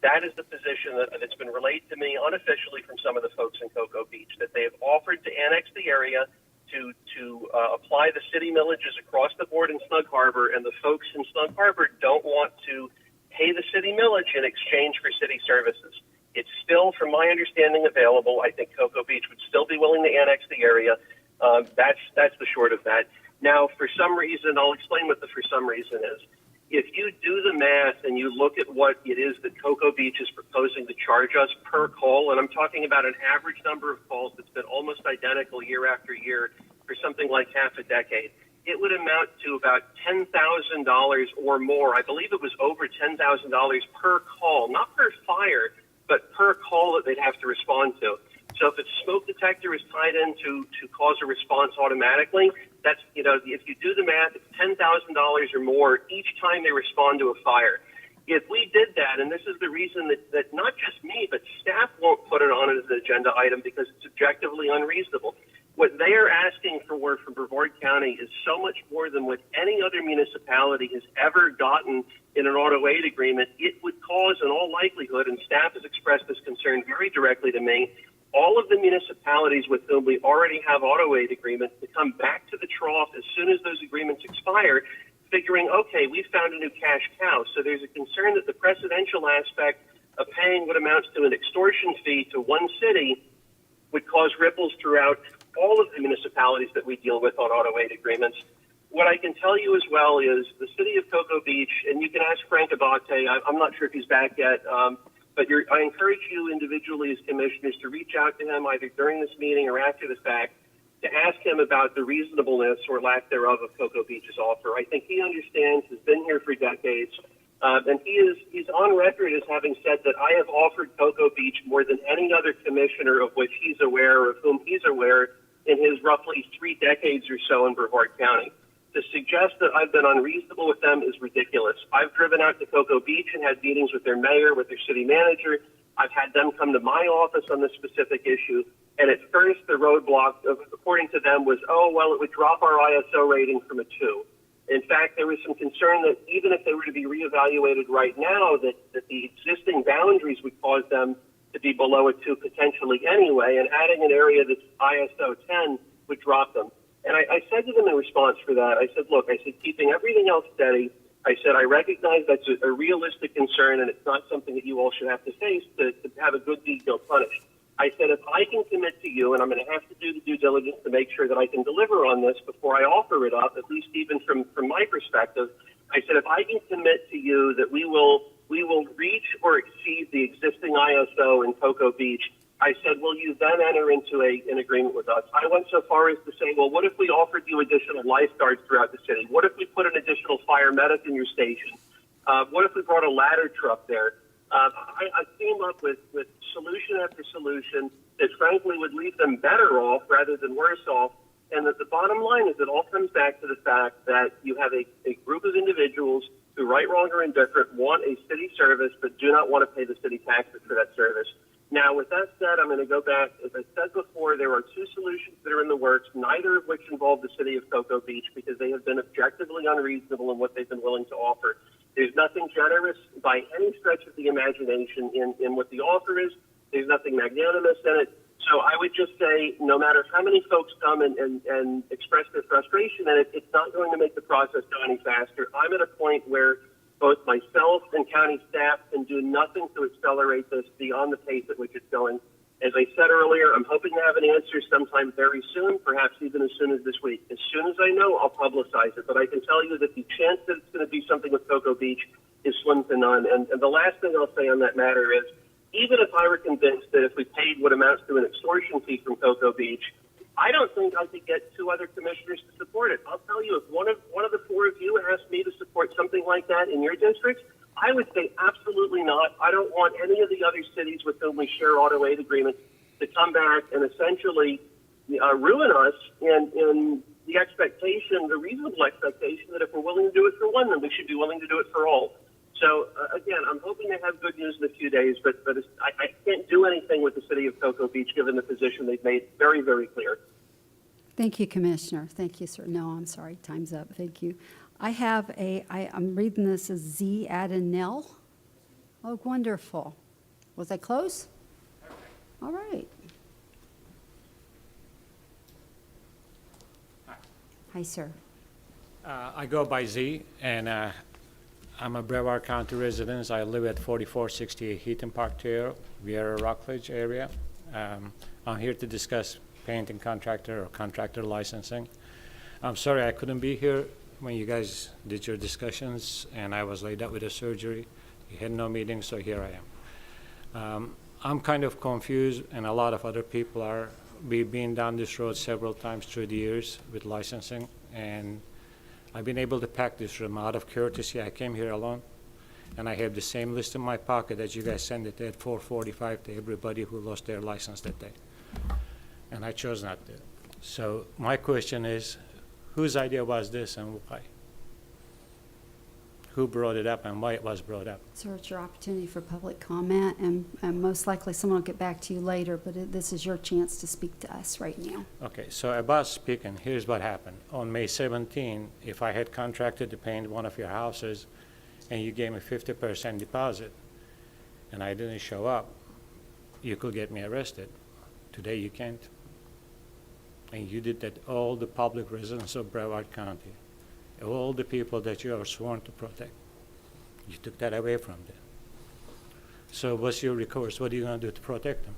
That is the position that's been relayed to me unofficially from some of the folks in Cocoa Beach, that they have offered to annex the area to apply the city millages across the board in Snug Harbor, and the folks in Snug Harbor don't want to pay the city millage in exchange for city services. It's still, from my understanding, available. I think Cocoa Beach would still be willing to annex the area. That's the short of that. Now, for some reason, I'll explain what the for some reason is. If you do the math and you look at what it is that Cocoa Beach is proposing to charge us per call, and I'm talking about an average number of calls that's been almost identical year after year for something like half a decade, it would amount to about $10,000 or more. I believe it was over $10,000 per call, not per fire, but per call that they'd have to respond to. So if its smoke detector is tied in to cause a response automatically, that's, if you do the math, it's $10,000 or more each time they respond to a fire. If we did that, and this is the reason that not just me, but staff won't put it on as an agenda item because it's objectively unreasonable. What they are asking for from Brevard County is so much more than what any other municipality has ever gotten in an auto aid agreement. It would cause, in all likelihood, and staff has expressed this concern very directly to me, all of the municipalities with whom we already have auto aid agreements to come back to the trough as soon as those agreements expire, figuring, okay, we found a new cash cow. So there's a concern that the precedential aspect of paying what amounts to an extortion fee to one city would cause ripples throughout all of the municipalities that we deal with on auto aid agreements. What I can tell you as well is the city of Cocoa Beach, and you can ask Frank Abate, I'm not sure if he's back yet, but I encourage you individually as commissioners to reach out to him either during this meeting or after the fact to ask him about the reasonableness or lack thereof of Cocoa Beach's offer. I think he understands, has been here for decades, and he's on record as having said that I have offered Cocoa Beach more than any other commissioner of which he's aware or of whom he's aware in his roughly 3 decades or so in Brevard County. To suggest that I've been unreasonable with them is ridiculous. I've driven out to Cocoa Beach and had meetings with their mayor, with their city manager. I've had them come to my office on this specific issue. And at first, the roadblock, according to them, was, it would drop our ISO rating from a 2. In fact, there was some concern that even if they were to be reevaluated right now, that the existing boundaries would cause them to be below a 2 potentially anyway, and adding an area that's ISO 10 would drop them. And I said to them in response for that, I said, look, keeping everything else steady, I said, I recognize that's a realistic concern, and it's not something that you all should have to face to have a good deed go punished. I said, if I can commit to you, and I'm going to have to do the due diligence to make sure that I can deliver on this before I offer it up, at least even from my perspective, I said, if I can commit to you that we will reach or exceed the existing ISO in Cocoa Beach, I said, will you then enter into an agreement with us? I went so far as to say, well, what if we offered you additional lifeguards throughout the city? What if we put an additional fire medic in your station? What if we brought a ladder truck there? I came up with solution after solution that frankly would leave them better off rather than worse off. And that the bottom line is it all comes back to the fact that you have a group of individuals who, right, wrong, or indifferent, want a city service but do not want to pay the city taxes for that service. Now, with that said, I'm going to go back. As I said before, there are 2 solutions that are in the works, neither of which involve the city of Cocoa Beach because they have been objectively unreasonable in what they've been willing to offer. There's nothing generous by any stretch of the imagination in what the offer is. There's nothing magnanimous in it. So I would just say, no matter how many folks come and express their frustration in it, it's not going to make the process go any faster. I'm at a point where both myself and county staff can do nothing to accelerate this beyond the pace at which it's going. As I said earlier, I'm hoping to have an answer sometime very soon, perhaps even as soon as this week. As soon as I know, I'll publicize it. But I can tell you that the chance that it's going to be something with Cocoa Beach is slim to none. And the last thing I'll say on that matter is, even if I were convinced that if we paid what amounts to an extortion fee from Cocoa Beach, I don't think I could get 2 other commissioners to support it. I'll tell you, if one of the 4 of you asked me to support something like that in your districts, I would say absolutely not. I don't want any of the other cities with whom we share auto aid agreements to come back and essentially ruin us in the expectation, the reasonable expectation that if we're willing to do it for one, then we should be willing to do it for all. So, again, I'm hoping to have good news in a few days, but I can't do anything with the city of Cocoa Beach given the position they've made very, very clear. Thank you, Commissioner. Thank you, sir. No, I'm sorry. Time's up. Thank you. I have I'm reading this as Z. Adenell. Oh, wonderful. Was I close? All right. Hi, sir. I go by Z, and I'm a Brevard County resident. I live at 4468 Heaton Park Trail, Vieira Rockledge area. I'm here to discuss painting contractor or contractor licensing. I'm sorry I couldn't be here when you guys did your discussions, and I was laid up with a surgery. You had no meeting, so here I am. I'm kind of confused, and a lot of other people are. We've been down this road several times through the years with licensing, and I've been able to pack this room out of courtesy. I came here alone, and I have the same list in my pocket that you guys sent it at 4:45 to everybody who lost their license that day. And I chose not to. So my question is, whose idea was this and why? Who brought it up and why it was brought up? Sir, it's your opportunity for public comment, and most likely someone will get back to you later, but this is your chance to speak to us right now. Okay, so about speaking, here's what happened. On May 17, if I had contracted to paint one of your houses and you gave me 50% deposit and I didn't show up, you could get me arrested. Today you can't. And you did that all the public residents of Brevard County, all the people that you are sworn to protect. You took that away from them. So what's your recourse? What are you going to do to protect them?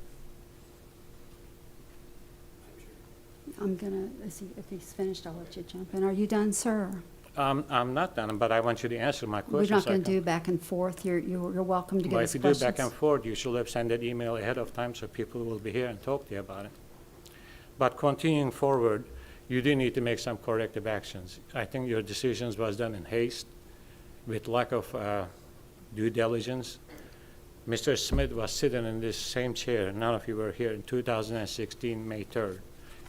I'm gonna, if he's finished, I'll let you jump in. Are you done, sir? I'm not done, but I want you to answer my question. We're not gonna do back and forth. You're welcome to give But us if you questions. do back and forth, you should have sent that email ahead of time so people will be here and talk to you about it. But continuing forward, you do need to make some corrective actions. I think your decisions was done in haste, with lack of due diligence. Mr. Smith was sitting in this same chair, none of you were here, in 2016, May 3rd,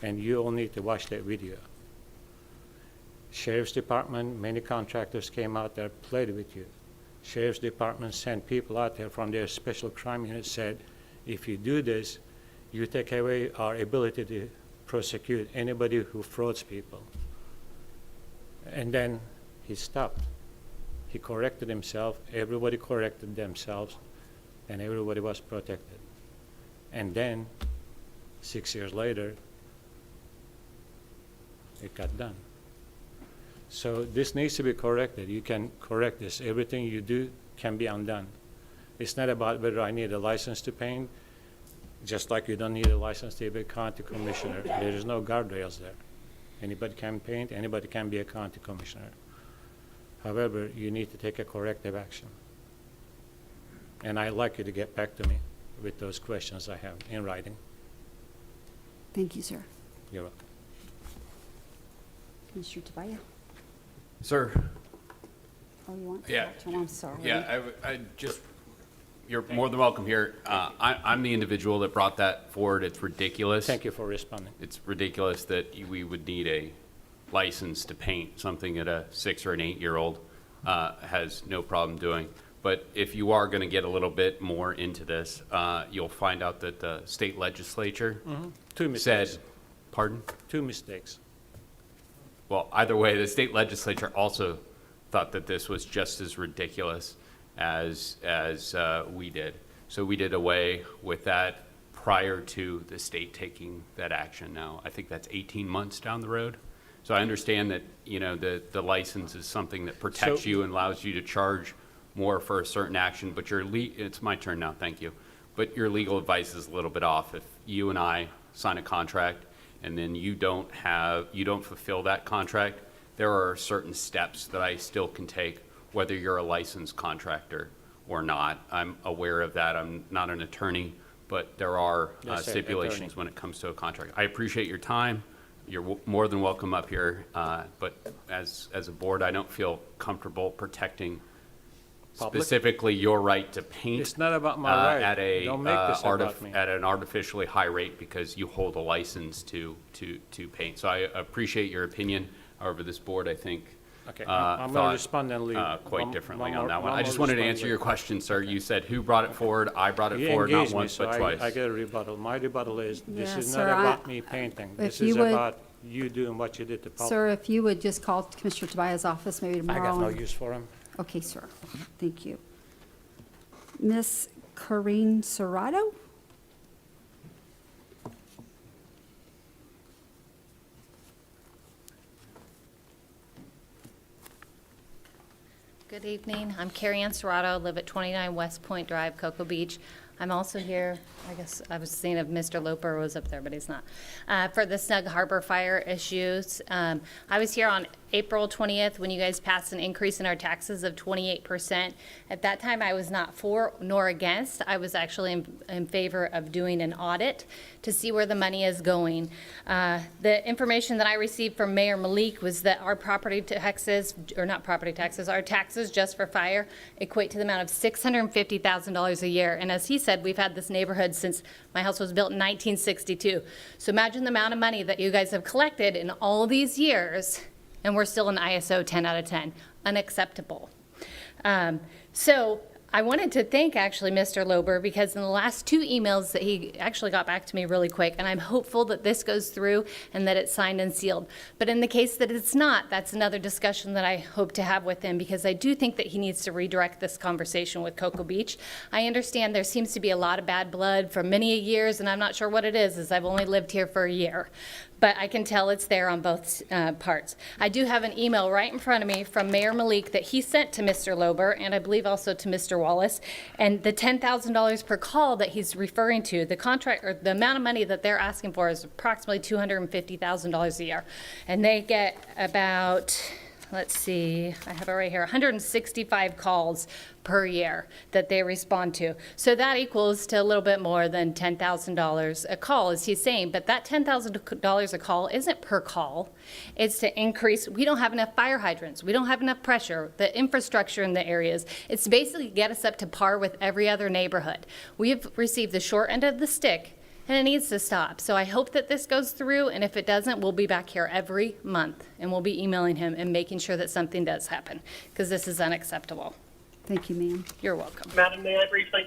and you all need to watch that video. Sheriff's Department, many contractors came out there, played with you. Sheriff's Department sent people out there from their special crime unit, said, if you do this, you take away our ability to prosecute anybody who frauds people. And then he stopped. He corrected himself, everybody corrected themselves, and everybody was protected. And then, 6 years later, it got done. So this needs to be corrected. You can correct this. Everything you do can be undone. It's not about whether I need a license to paint, just like you don't need a license to be a county commissioner. There is no guardrails there. Anybody can paint, anybody can be a county commissioner. However, you need to take a corrective action. And I'd like you to get back to me with those questions I have in writing. Thank you, sir. You're welcome. Commissioner Tabaya? Sir. Oh, you want to Yeah. talk to him? I'm sorry. Yeah, I just, you're more than welcome here. I'm the individual that brought that forward. It's ridiculous. Thank you for responding. It's ridiculous that we would need a license to paint something that a 6 or an 8-year-old has no problem doing. But if you are going to get a little bit more into this, you'll find out that the state legislature Two mistakes. said, pardon? 2 mistakes. Well, either way, the state legislature also thought that this was just as ridiculous as we did. So we did away with that prior to the state taking that action. Now, I think that's 18 months down the road. So I understand that, the license is something that protects you and allows you to charge more for a certain action, but it's my turn now, thank you. But your legal advice is a little bit off. If you and I sign a contract and then you don't fulfill that contract, there are certain steps that I still can take, whether you're a licensed contractor or not. I'm aware of that. I'm not an attorney, but there are Yes, sir, stipulations attorney. when it comes to a contract. I appreciate your time. You're more than welcome up here, but as a board, I don't feel comfortable protecting Public? specifically your right to paint. It's not about my right. At a Don't make this about me. at an artificially high rate because you hold a license to paint. So I appreciate your opinion. However, this board, I think, Okay, I'm going to thought respond and leave. quite differently One on that one. more I just wanted to respond answer your later. question, sir. You said who brought it forward. I brought it You forward not engaged me, once so but twice. I get a rebuttal. My rebuttal is, this Yeah, is sir, not about me painting. This if you is would- about you doing what you did to public. Sir, if you would just call Commissioner Tobias' office maybe I tomorrow. got no use for him. Okay, sir. Thank you. Miss Corrine Serrato? Good Good evening. I'm Carrie Ann Serrato, live at 29 West Point Drive, Cocoa Beach. I'm also here, I guess I was seeing if Mr. Lober was up there, but he's not, for the Snug Harbor fire issues. I was here on April 20th when you guys passed an increase in our taxes of 28%. At that time, I was not for nor against. I was actually in favor of doing an audit to see where the money is going. The information that I received from Mayor Malik was that our property taxes, or not property taxes, our taxes just for fire equate to the amount of $650,000 a year. And as he said, we've had this neighborhood since my house was built in 1962. So imagine the amount of money that you guys have collected in all these years, and we're still an ISO 10 out of 10. Unacceptable. So I wanted to thank actually Mr. Lober, because in the last 2 emails that he actually got back to me really quick, and I'm hopeful that this goes through and that it's signed and sealed. But in the case that it's not, that's another discussion that I hope to have with him, because I do think that he needs to redirect this conversation with Cocoa Beach. I understand there seems to be a lot of bad blood for many years, and I'm not sure what it is, as I've only lived here for a year. But I can tell it's there on both parts. I do have an email right in front of me from Mayor Malik that he sent to Mr. Lober, and I believe also to Mr. Wallace. And the $10,000 per call that he's referring to, the contract, or the amount of money that they're asking for, is approximately $250,000 a year. And they get about, let's see, I have it right here, 165 calls per year that they respond to. So that equals to a little bit more than $10,000 a call, as he's saying. But that $10,000 a call isn't per call. It's to increase. We don't have enough fire hydrants. We don't have enough pressure, the infrastructure in the areas. It's basically get us up to par with every other neighborhood. We have received the short end of the stick, and it needs to stop. So I hope that this goes through, and if it doesn't, we'll be back here every month, and we'll be emailing him and making sure that something does happen, because this is unacceptable. Thank you, ma'am. You're welcome. Madam, may I briefly?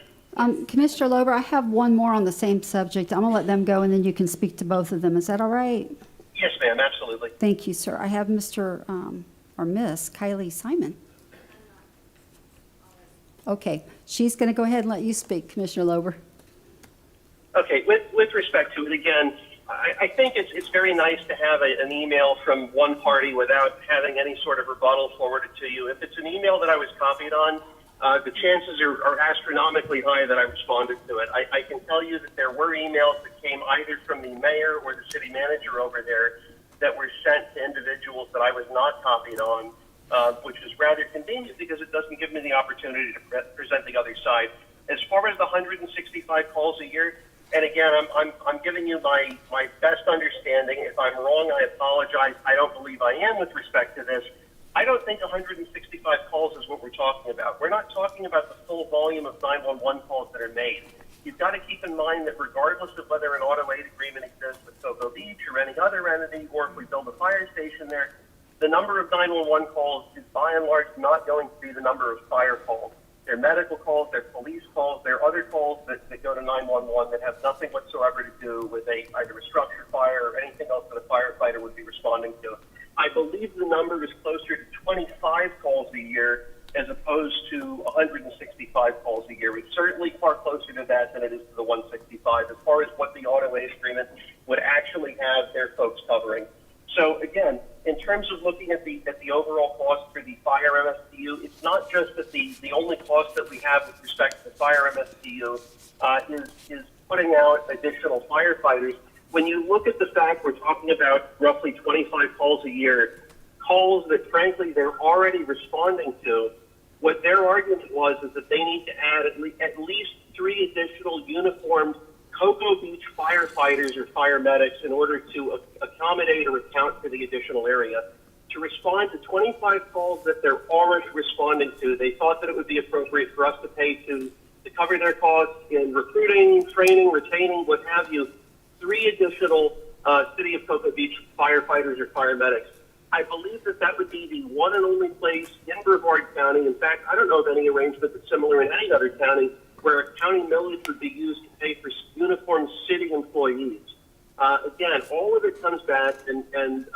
Commissioner Lober, I have one more on the same subject. I'm going to let them go, and then you can speak to both of them. Is that all right? Yes, ma'am, absolutely. Thank you, sir. I have Mr. or Miss Kylie Simon. Okay, she's going to go ahead and let you speak, Commissioner Lober. Okay, with respect to it, again, I think it's very nice to have an email from one party without having any sort of rebuttal forwarded to you. If it's an email that I was copied on, the chances are astronomically high that I responded to it. I can tell you that there were emails that came either from the mayor or the city manager over there that were sent to individuals that I was not copied on, which is rather convenient because it doesn't give me the opportunity to present the other side. As far as the 165 calls a year, and again, I'm giving you my best understanding. If I'm wrong, I apologize. I don't believe I am with respect to this. I don't think 165 calls is what we're talking about. We're not talking about the full volume of 911 calls that are made. You've got to keep in mind that regardless of whether an auto aid agreement exists with Cocoa Beach or any other entity, or if we build a fire station there, the number of 911 calls is by and large not going to be the number of fire calls. They're medical calls, they're police calls, they're other calls that go to 911 that have nothing whatsoever to do with either a structure fire or anything else that a firefighter would be responding to. I believe the number is closer to 25 calls a year as opposed to 165 calls a year. It's certainly far closer to that than it is to the 165 as far as what the auto aid agreement would actually have their folks covering. So again, in terms of looking at the overall cost for the fire MSTU, it's not just that the only cost that we have with respect to the fire MSTU is putting out additional firefighters. When you look at the fact we're talking about roughly 25 calls a year, calls that frankly they're already responding to, what their argument was is that they need to add at least 3 additional uniformed Cocoa Beach firefighters or fire medics in order to accommodate or account for the additional area. To respond to 25 calls that they're already responding to, they thought that it would be appropriate for us to pay to cover their costs in recruiting, training, retaining, what have you, 3 additional City of Cocoa Beach firefighters or fire medics. I believe that would be the one and only place in Brevard County. In fact, I don't know of any arrangement that's similar in any other county where a county millage would be used to pay for uniformed city employees. Again, all of it comes back, and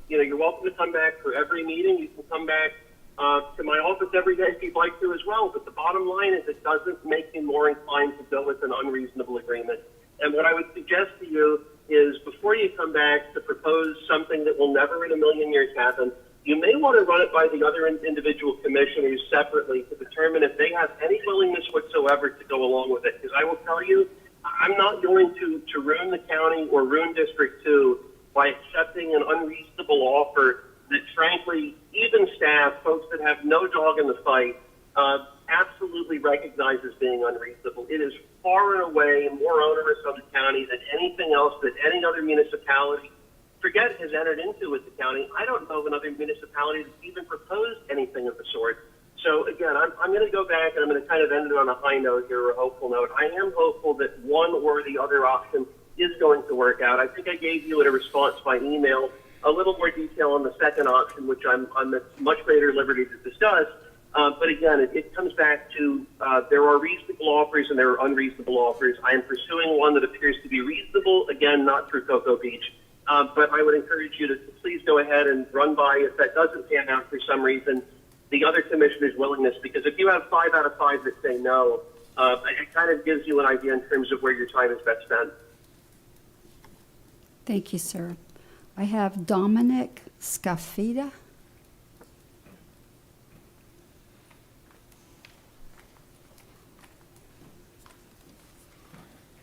you're welcome to come back for every meeting. You can come back to my office every day if you'd like to as well. But the bottom line is it doesn't make me more inclined to go with an unreasonable agreement. And what I would suggest to you is before you come back to propose something that will never in a million years happen, you may want to run it by the other individual commissioners separately to determine if they have any willingness whatsoever to go along with it. Because I will tell you, I'm not going to ruin the county or ruin District 2 by accepting an unreasonable offer that, frankly, even staff, folks that have no dog in the fight, absolutely recognize as being unreasonable. It is far and away more onerous on the county than anything else that any other municipality, forget, has entered into with the county. I don't know of another municipality that's even proposed anything of the sort. So again, I'm going to go back and I'm going to kind of end it on a high note here, or a hopeful note. I am hopeful that one or the other option is going to work out. I think I gave you in a response by email a little more detail on the second option, which I'm at much greater liberty to discuss. But again, it comes back to there are reasonable offers and there are unreasonable offers. I am pursuing one that appears to be reasonable, again, not through Cocoa Beach. But I would encourage you to please go ahead and run by, if that doesn't pan out for some reason, the other commissioner's willingness. Because if you have 5 out of 5 that say no, it kind of gives you an idea in terms of where your time is best spent. Thank you, sir. I have Dominic Scafida.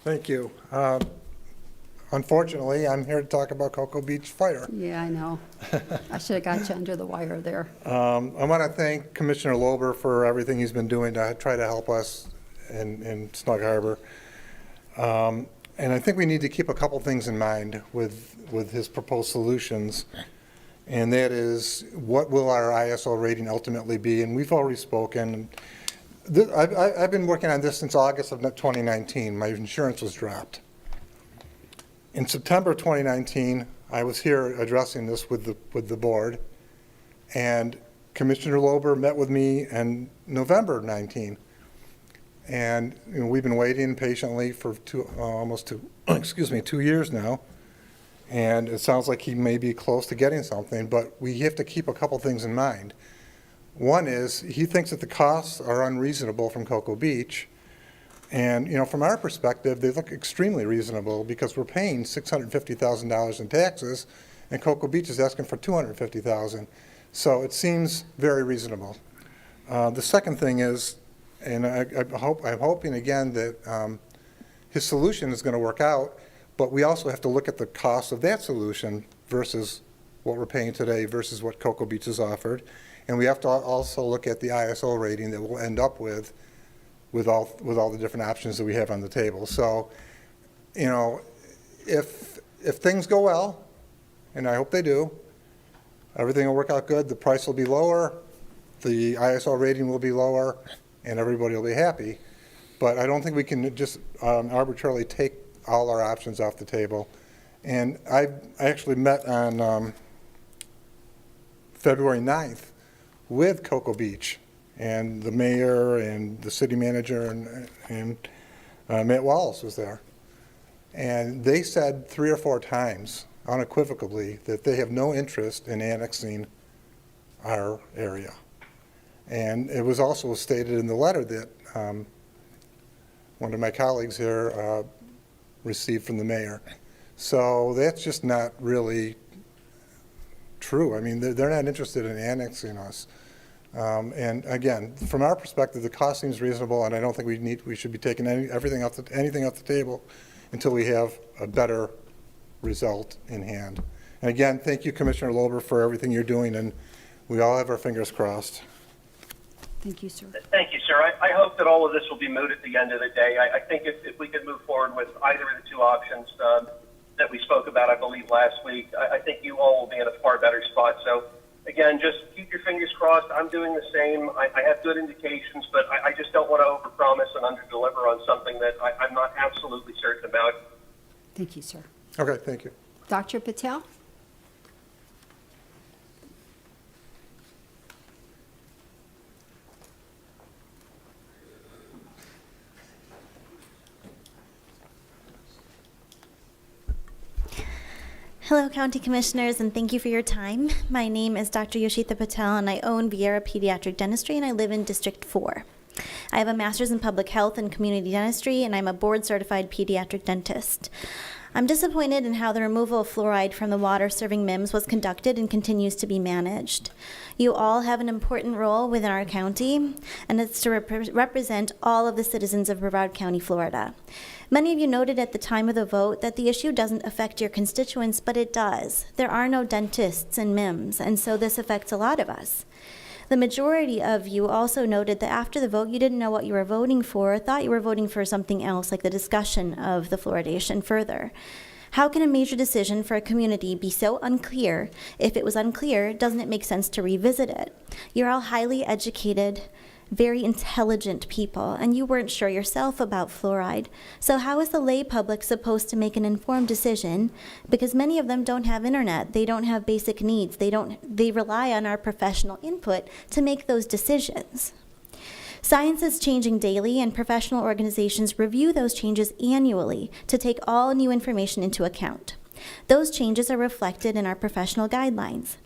Thank you. Unfortunately, I'm here to talk about Cocoa Beach Fire. Yeah, I know. I should have got you under the wire there. I want to thank Commissioner Lober for everything he's been doing to try to help us in Snug Harbor. And I think we need to keep a couple things in mind with his proposed solutions. And that is, what will our ISO rating ultimately be? And we've already spoken. I've been working on this since August of 2019. My insurance was dropped. In September 2019, I was here addressing this with the board, and Commissioner Lober met with me in November 19. And we've been waiting patiently for almost 2 years now. And it sounds like he may be close to getting something, but we have to keep a couple things in mind. One is, he thinks that the costs are unreasonable from Cocoa Beach. And, from our perspective, they look extremely reasonable because we're paying $650,000 in taxes, and Cocoa Beach is asking for $250,000. So it seems very reasonable. The second thing is, and I'm hoping again that his solution is going to work out, but we also have to look at the cost of that solution versus what we're paying today versus what Cocoa Beach has offered. And we have to also look at the ISO rating that we'll end up with all the different options that we have on the table. So, if things go well, and I hope they do, everything will work out good, the price will be lower, the ISO rating will be lower, and everybody will be happy. But I don't think we can just arbitrarily take all our options off the table. And I actually met on February 9th with Cocoa Beach and the mayor and the city manager and Matt Wallace was there. And they said 3 or 4 times unequivocally that they have no interest in annexing our area. And it was also stated in the letter that one of my colleagues here received from the mayor. So that's just not really true. I mean, they're not interested in annexing us. And again, from our perspective, the cost seems reasonable, and I don't think we should be taking anything off the table until we have a better result in hand. And again, thank you, Commissioner Lober, for everything you're doing, and we all have our fingers crossed. Thank you, sir. Thank you, sir. I hope that all of this will be moot at the end of the day. I think if we could move forward with either of the 2 options that we spoke about, I believe, last week, I think you all will be in a far better spot. So, again, just keep your fingers crossed. I'm doing the same. I have good indications, but I just don't want to overpromise and underdeliver on something that I'm not absolutely certain about. Thank you, sir. Okay, thank you. Dr. Patel? Hello, County Commissioners, and thank you for your time. My name is Dr. Yoshita Patel, and I own Vieira Pediatric Dentistry, and I live in District 4. I have a master's in public health and community dentistry, and I'm a board-certified pediatric dentist. I'm disappointed in how the removal of fluoride from the water serving MIMS was conducted and continues to be managed. You all have an important role within our county, and it's to represent all of the citizens of Brevard County, Florida. Many of you noted at the time of the vote that the issue doesn't affect your constituents, but it does. There are no dentists in MIMS, and so this affects a lot of us. The majority of you also noted that after the vote, you didn't know what you were voting for, or thought you were voting for something else, like the discussion of the fluoridation further. How can a major decision for a community be so unclear? If it was unclear, doesn't it make sense to revisit it? You're all highly educated, very intelligent people, and you weren't sure yourself about fluoride. So how is the lay public supposed to make an informed decision? Because many of them don't have internet, they don't have basic needs, they rely on our professional input to make those decisions. Science is changing daily, and professional organizations review those changes annually to take all new information into account. Those changes are reflected in our professional guidelines.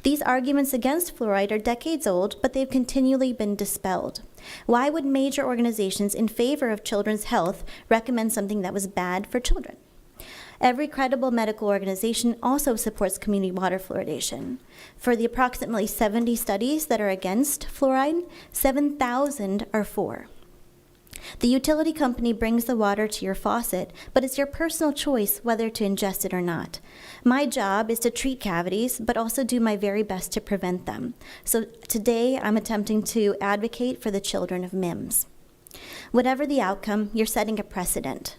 These arguments against fluoride are decades old, but they've continually been dispelled. Why would major organizations in favor of children's health recommend something that was bad for children? Every credible medical organization also supports community water fluoridation. For the approximately 70 studies that are against fluoride, 7,000 are for. The utility company brings the water to your faucet, but it's your personal choice whether to ingest it or not. My job is to treat cavities, but also do my very best to prevent them. So today, I'm attempting to advocate for the children of MIMS. Whatever the outcome, you're setting a precedent.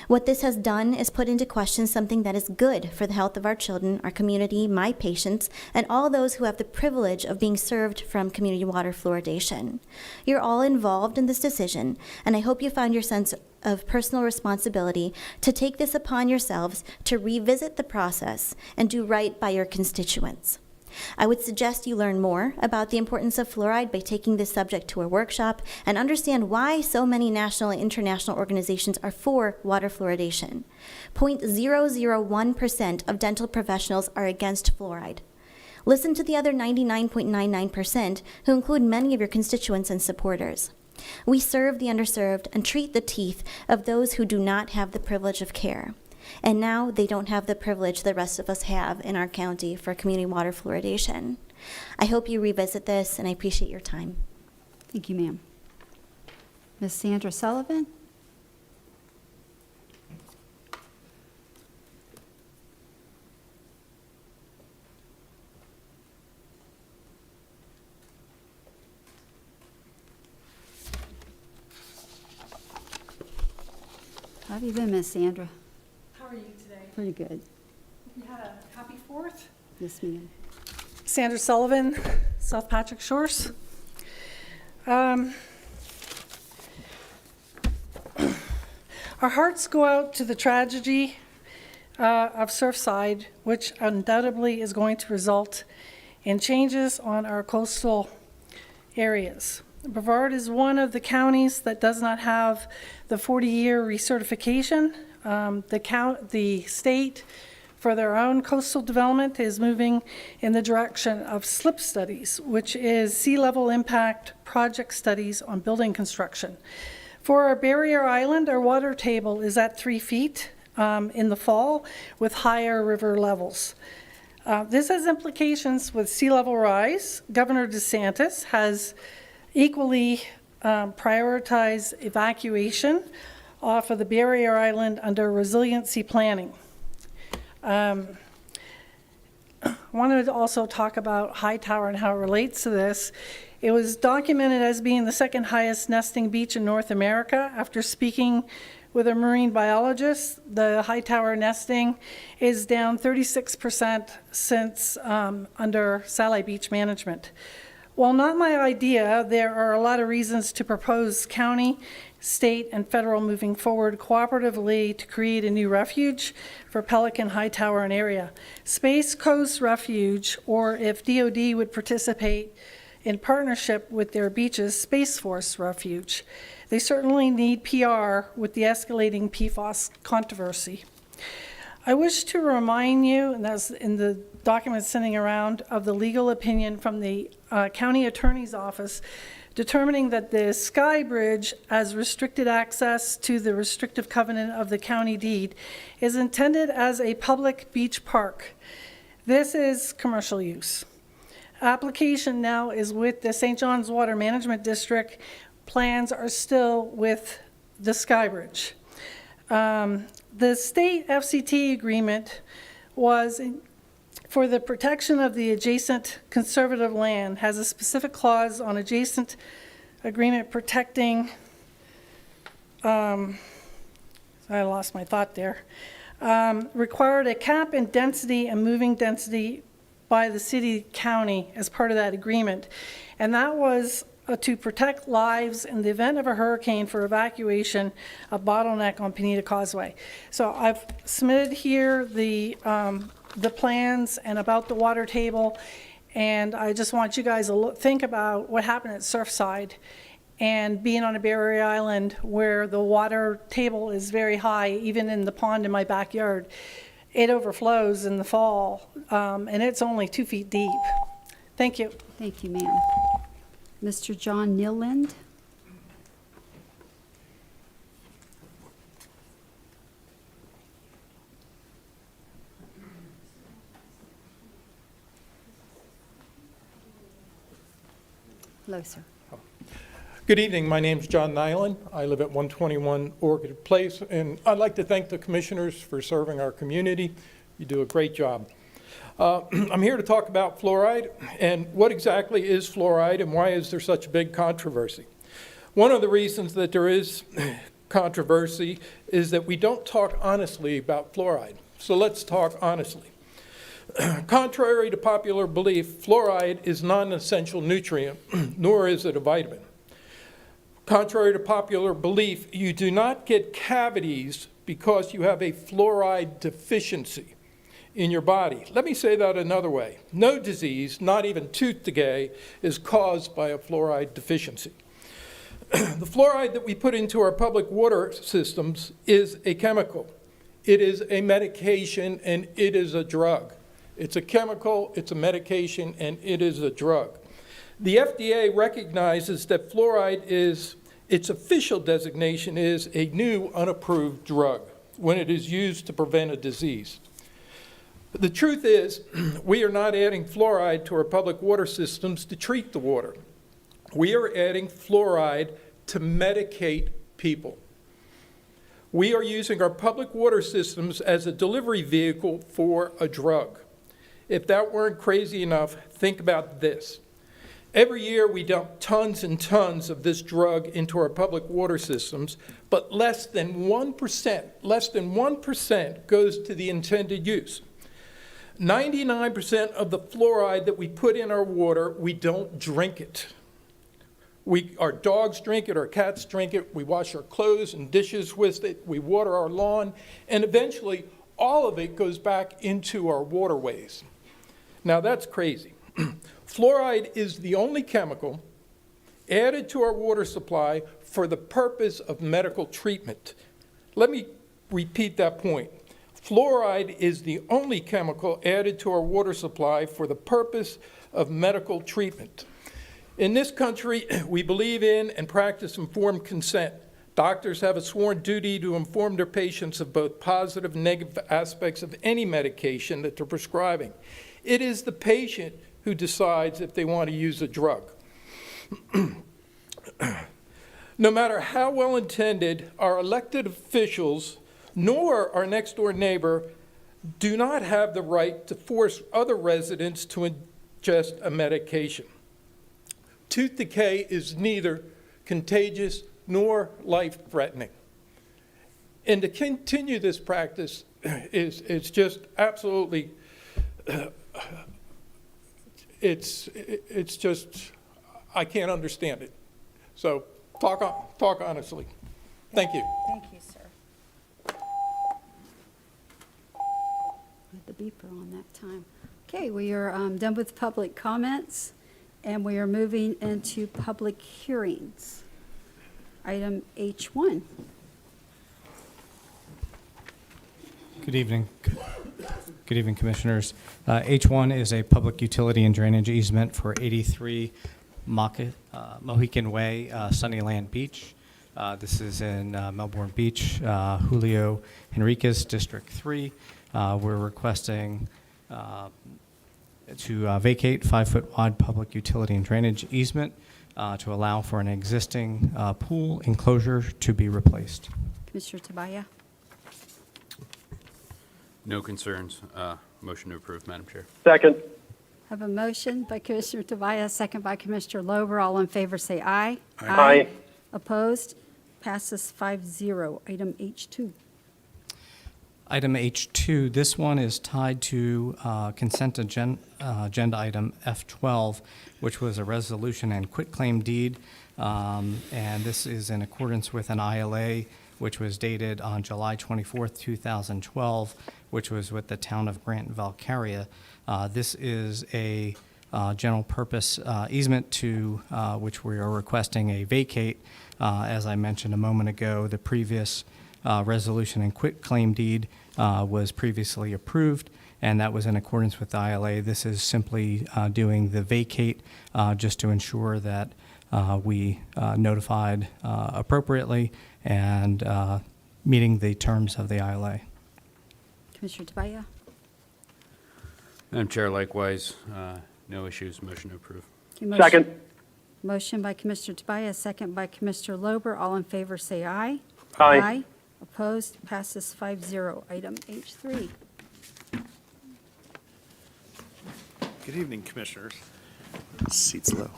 What this has done is put into question something that is good for the health of our children, our community, my patients, and all those who have the privilege of being served from community water fluoridation. You're all involved in this decision, and I hope you found your sense of personal responsibility to take this upon yourselves to revisit the process and do right by your constituents. I would suggest you learn more about the importance of fluoride by taking this subject to a workshop and understand why so many national and international organizations are for water fluoridation. 0.001% of dental professionals are against fluoride. Listen to the other 99.99%, who include many of your constituents and supporters. We serve the underserved and treat the teeth of those who do not have the privilege of care. And now they don't have the privilege the rest of us have in our county for community water fluoridation. I hope you revisit this, and I appreciate your time. Thank you, ma'am. Ms. Sandra Sullivan? How have you been, Ms. Sandra? How are you today? Pretty good. You had a happy 4th? Yes, ma'am. Sandra Sullivan, South Patrick Shores. Our hearts go out to the tragedy of Surfside, which undoubtedly is going to result in changes on our coastal areas. Brevard is one of the counties that does not have the 40-year recertification. The state, for their own coastal development, is moving in the direction of SLIP studies, which is sea level impact project studies on building construction. For our barrier island, our water table is at 3 feet in the fall with higher river levels. This has implications with sea level rise. Governor DeSantis has equally prioritized evacuation off of the barrier island under resiliency planning. I wanted to also talk about Hightower and how it relates to this. It was documented as being the second highest nesting beach in North America. After speaking with a marine biologist, the Hightower nesting is down 36% since under Satellite Beach management. While not my idea, there are a lot of reasons to propose county, state, and federal moving forward cooperatively to create a new refuge for Pelican, Hightower, and area. Space Coast Refuge, or if DOD would participate in partnership with their beaches, Space Force Refuge. They certainly need PR with the escalating PFAS controversy. I wish to remind you, and that's in the documents sending around, of the legal opinion from the county attorney's office determining that the Sky Bridge as restricted access to the restrictive covenant of the county deed is intended as a public beach park. This is commercial use. Application now is with the St. John's Water Management District. Plans are still with the Sky Bridge. The state FCT agreement was for the protection of the adjacent conservative land, has a specific clause on adjacent agreement protecting, I lost my thought there, required a cap in density and moving density by the city county as part of that agreement. And that was to protect lives in the event of a hurricane for evacuation of bottleneck on Pineda Causeway. So I've submitted here the plans and about the water table, and I just want you guys to think about what happened at Surfside and being on a barrier island where the water table is very high, even in the pond in my backyard. It overflows in the fall, and it's only 2 feet deep. Thank you. Thank you, ma'am. Mr. John Neiland? Hello, sir. Good evening. My name's John Nyland. I live at 121 Orchid Place, and I'd like to thank the commissioners for serving our community. You do a great job. I'm here to talk about fluoride and what exactly is fluoride and why is there such a big controversy. One of the reasons that there is controversy is that we don't talk honestly about fluoride. So let's talk honestly. Contrary to popular belief, fluoride is not an essential nutrient, nor is it a vitamin. Contrary to popular belief, you do not get cavities because you have a fluoride deficiency in your body. Let me say that another way. No disease, not even tooth decay, is caused by a fluoride deficiency. The fluoride that we put into our public water systems is a chemical. It is a medication and it is a drug. It's a chemical, it's a medication, and it is a drug. The FDA recognizes that fluoride is, its official designation is a new unapproved drug when it is used to prevent a disease. The truth is, we are not adding fluoride to our public water systems to treat the water. We are adding fluoride to medicate people. We are using our public water systems as a delivery vehicle for a drug. If that weren't crazy enough, think about this. Every year we dump tons and tons of this drug into our public water systems, but less than 1% goes to the intended use. 99% of the fluoride that we put in our water, we don't drink it. Our dogs drink it, our cats drink it, we wash our clothes and dishes with it, we water our lawn, and eventually all of it goes back into our waterways. Now that's crazy. Fluoride is the only chemical added to our water supply for the purpose of medical treatment. Let me repeat that point. Fluoride is the only chemical added to our water supply for the purpose of medical treatment. In this country, we believe in and practice informed consent. Doctors have a sworn duty to inform their patients of both positive and negative aspects of any medication that they're prescribing. It is the patient who decides if they want to use a drug. No matter how well intended, our elected officials nor our next door neighbor do not have the right to force other residents to ingest a medication. Tooth decay is neither contagious nor life-threatening. And to continue this practice is just absolutely, it's just, I can't understand it. So talk honestly. Thank you. Thank you, sir. Put the beeper on that time. Okay, we are done with public comments, and we are moving into public hearings. Item H1. Good evening. Good evening, Commissioners. H1 is a public utility and drainage easement for 83 Mohican Way, Sunnyland Beach. This is in Melbourne Beach, Julio Henriquez, District 3. We're requesting to vacate 5-foot wide public utility and drainage easement to allow for an existing pool enclosure to be replaced. Commissioner Tobias? No concerns. Motion to approve, Madam Chair. Second. Have a motion by Commissioner Tobias, second by Commissioner Lober. All in favor say aye. Aye. Opposed? Passes 5-0. Item H2. Item H2, this one is tied to consent agenda item F12, which was a resolution and quitclaim deed. And this is in accordance with an ILA, which was dated on July 24th, 2012, which was with the town of Grant-Valcaria. This is a general purpose easement to which we are requesting a vacate. As I mentioned a moment ago, the previous resolution and quitclaim deed was previously approved, and that was in accordance with the ILA. This is simply doing the vacate just to ensure that we notified appropriately and meeting the terms of the ILA. Commissioner Tobias? Madam Chair, likewise, no issues. Motion to approve. Okay, motion- Second. Motion by Commissioner Tobias, second by Commissioner Lober. All in favor say aye. Aye. Opposed? Passes 5-0. Item H3. Good evening, Commissioners. Seats low.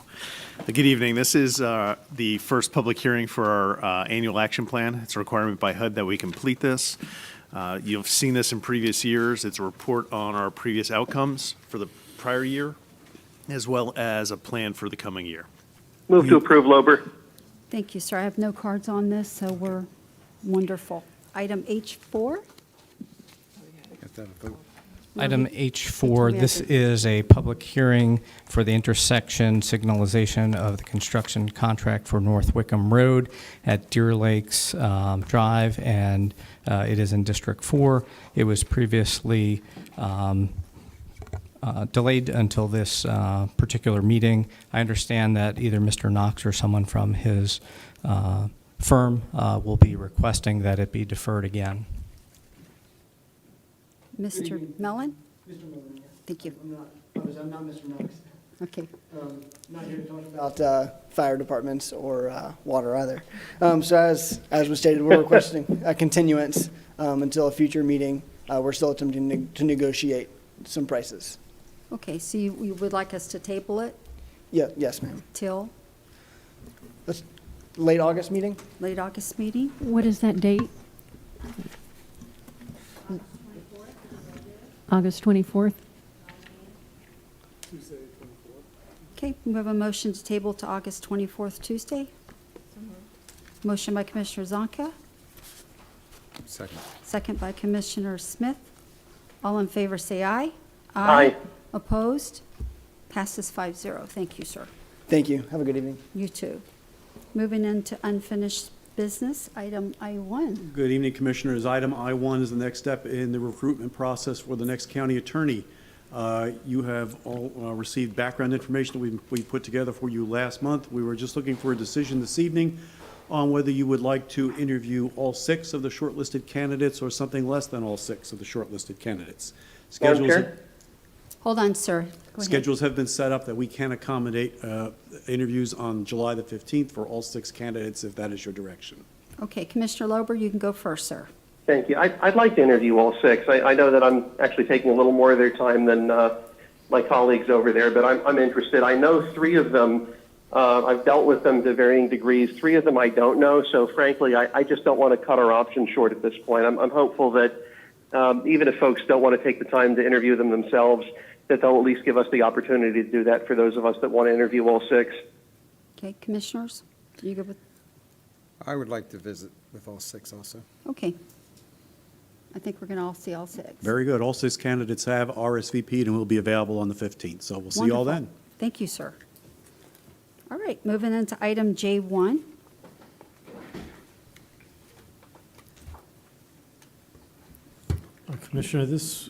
Good evening. This is the first public hearing for our annual action plan. It's a requirement by HUD that we complete this. You've seen this in previous years. It's a report on our previous outcomes for the prior year, as well as a plan for the coming year. Move to approve, Lober. Thank you, sir. I have no cards on this, so we're wonderful. Item H4. Item H4, this is a public hearing for the intersection signalization of the construction contract for North Wickham Road at Deer Lakes Drive, and it is in District 4. It was previously delayed until this particular meeting. I understand that either Mr. Knox or someone from his firm will be requesting that it be deferred again. Mr. Mellon? Mr. Lober, yeah. Thank you. I'm not Mr. Knox. Okay. Not here to talk about fire departments or water either. So as was stated, we're requesting a continuance until a future meeting. We're still attempting to negotiate some prices. Okay, so you would like us to table it Yeah, yes, ma'am. till That's late August meeting? late August meeting? What is that date? August 24th? Okay, we have a motion to table to August 24th, Tuesday. Motion by Commissioner Zonka, Second. second by Commissioner Smith. All in favor say aye. Aye. Opposed? Passes 5-0. Thank you, sir. Thank you. Have a good evening. You too. Moving into unfinished business, item I-1. Good evening, Commissioners. Item I-1 is the next step in the recruitment process for the next county attorney. You have all received background information that we put together for you last month. We were just looking for a decision this evening on whether you would like to interview all 6 of the shortlisted candidates or something less than all 6 of the shortlisted candidates. Madam Chair? Hold on, sir. Go ahead. Schedules have been set up that we can accommodate interviews on July the 15th for all 6 candidates, if that is your direction. Okay, Commissioner Lober, you can go first, sir. Thank you. I'd like to interview all 6. I know that I'm actually taking a little more of their time than my colleagues over there, but I'm interested. I know 3 of them. I've dealt with them to varying degrees. 3 of them I don't know, so frankly, I just don't want to cut our options short at this point. I'm hopeful that even if folks don't want to take the time to interview them themselves, that they'll at least give us the opportunity to do that for those of us that want to interview all 6. Okay, Commissioners, you good with? I would like to visit with all 6 also. Okay. I think we're going to all see all 6. Very good. All 6 candidates have RSVP'd and will be available on the 15th, so we'll see you all Wonderful. then. Thank you, sir. All right, moving into item J1. Commissioner, this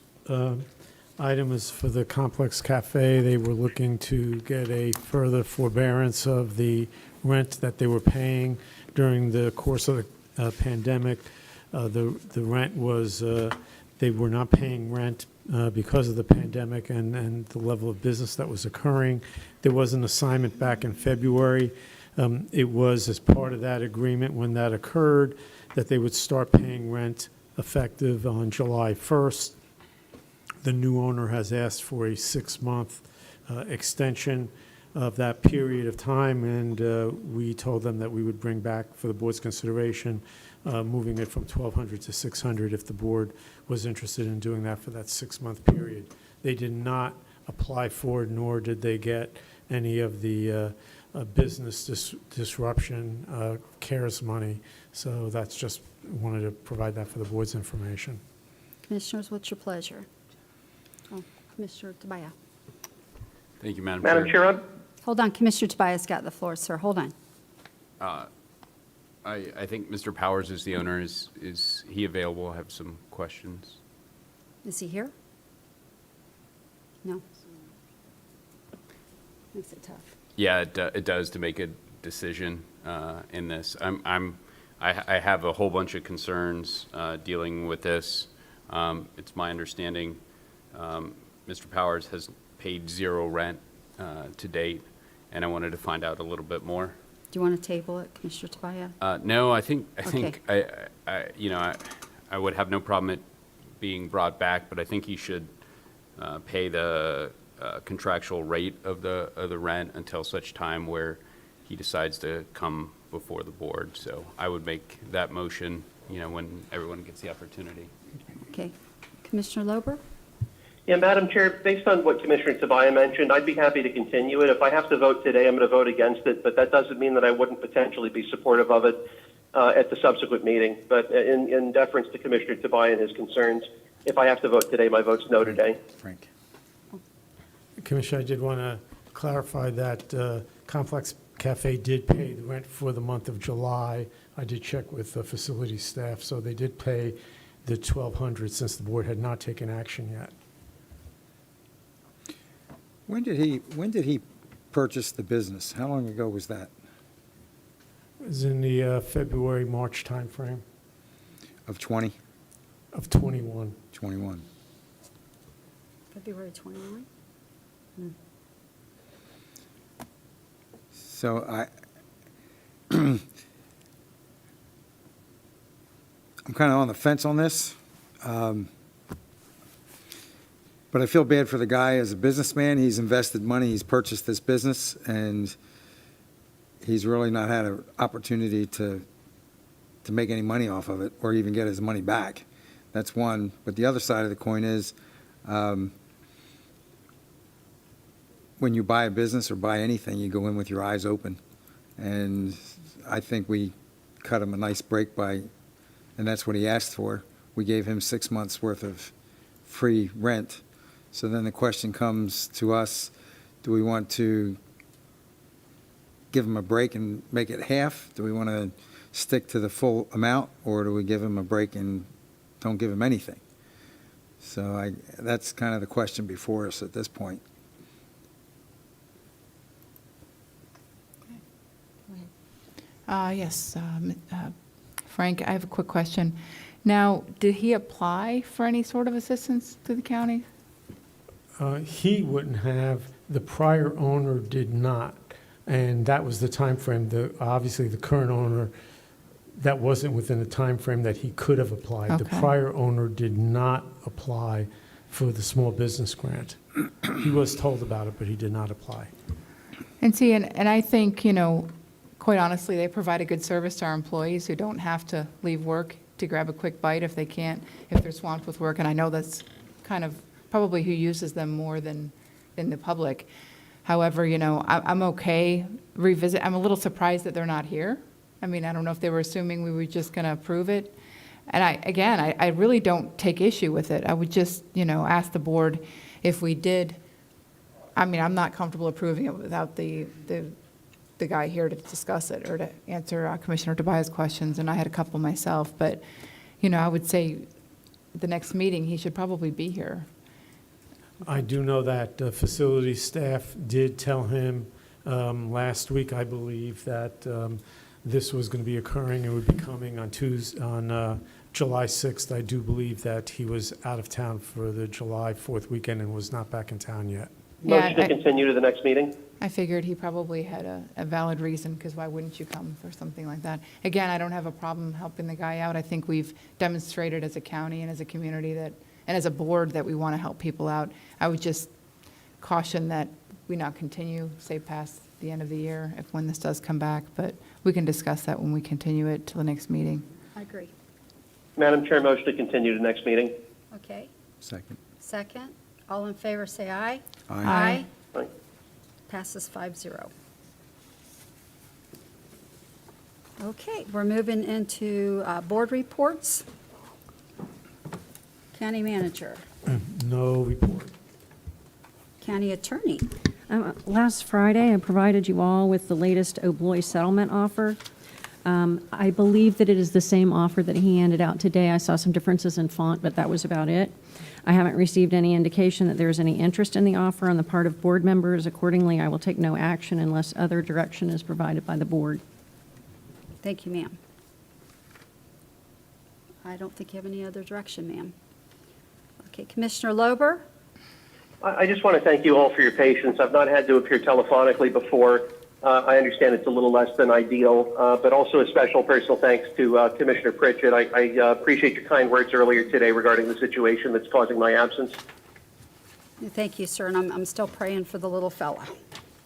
item is for the Complex Cafe. They were looking to get a further forbearance of the rent that they were paying during the course of the pandemic. The rent was, they were not paying rent because of the pandemic and the level of business that was occurring. There was an assignment back in February. It was as part of that agreement when that occurred that they would start paying rent effective on July 1st. The new owner has asked for a 6-month extension of that period of time, and we told them that we would bring back for the board's consideration, moving it from $1,200 to $600 if the board was interested in doing that for that 6-month period. They did not apply for it, nor did they get any of the business disruption CARES money. So that's just, wanted to provide that for the board's information. Commissioners, what's your pleasure? Oh, Commissioner Tobias. Thank you, Madam Chair. Madam Chair, Hold on, Commissioner Tobias got the floor, sir. Hold on. I think Mr. Powers is the owner. Is he available? I have some questions. Is he here? No. Makes it tough. Yeah, it does to make a decision in this. I have a whole bunch of concerns dealing with this. It's my understanding Mr. Powers has paid 0 rent to date, and I wanted to find out a little bit more. Do you want to table it, Commissioner Tobias? No, I think Okay. I would have no problem it being brought back, but I think he should pay the contractual rate of the rent until such time where he decides to come before the board. So I would make that motion, when everyone gets the opportunity. Okay. Commissioner Lober? Yeah, Madam Chair, based on what Commissioner Tobias mentioned, I'd be happy to continue it. If I have to vote today, I'm going to vote against it, but that doesn't mean that I wouldn't potentially be supportive of it at the subsequent meeting. But in deference to Commissioner Tobias and his concerns, if I have to vote today, my vote's no today. Frank. Commissioner, I did want to clarify that Complex Cafe did pay the rent for the month of July. I did check with the facility staff, so they did pay the $1,200 since the board had not taken action yet. When did he purchase the business? How long ago was that? It was in the February, March timeframe Of 20? of 21. 21. February 21? So I'm kind of on the fence on this. But I feel bad for the guy as a businessman. He's invested money, he's purchased this business, and he's really not had an opportunity to make any money off of it or even get his money back. That's one. But the other side of the coin is when you buy a business or buy anything, you go in with your eyes open. And I think we cut him a nice break and that's what he asked for. We gave him 6 months worth of free rent. So then the question comes to us, do we want to give him a break and make it half? Do we want to stick to the full amount, or do we give him a break and don't give him anything? So that's kind of the question before us at this point. Yes, Frank, I have a quick question. Now, did he apply for any sort of assistance to the county? He wouldn't have. The prior owner did not, and that was the time frame. Obviously, the current owner, that wasn't within the time frame that he could have applied. Okay. The prior owner did not apply for the small business grant. He was told about it, but he did not apply. And see, and I think, quite honestly, they provide a good service to our employees who don't have to leave work to grab a quick bite if they're swamped with work. And I know that's kind of probably who uses them more than the public. However, I'm okay revisit. I'm a little surprised that they're not here. I mean, I don't know if they were assuming we were just going to approve it. And I really don't take issue with it. I would just, ask the board if we did. I mean, I'm not comfortable approving it without the guy here to discuss it or to answer Commissioner Tobias' questions, and I had a couple myself. But, I would say the next meeting he should probably be here. I do know that facility staff did tell him last week, I believe, that this was going to be occurring and would be coming on July 6th. I do believe that he was out of town for the July 4th weekend and was not back in town yet. Motion to continue to the next meeting? I figured he probably had a valid reason, because why wouldn't you come for something like that? Again, I don't have a problem helping the guy out. I think we've demonstrated as a county and as a community that, and as a board, that we want to help people out. I would just caution that we not continue, say, past the end of the year, if when this does come back, but we can discuss that when we continue it to the next meeting. I agree. Madam Chair, motion to continue to next meeting? Okay. Second. Second. All in favor, say aye. Aye. Aye. Passes 5-0. Okay, we're moving into board reports. County manager, No report. county attorney. Last Friday, I provided you all with the latest Obloy settlement offer. I believe that it is the same offer that he handed out today. I saw some differences in font, but that was about it. I haven't received any indication that there is any interest in the offer on the part of board members. Accordingly, I will take no action unless other direction is provided by the board. Thank you, ma'am. I don't think you have any other direction, ma'am. Okay, Commissioner Lober? I just want to thank you all for your patience. I've not had to appear telephonically before. I understand it's a little less than ideal, but also a special personal thanks to Commissioner Pritchett. I appreciate your kind words earlier today regarding the situation that's causing my absence. Thank you, sir, and I'm still praying for the little fella.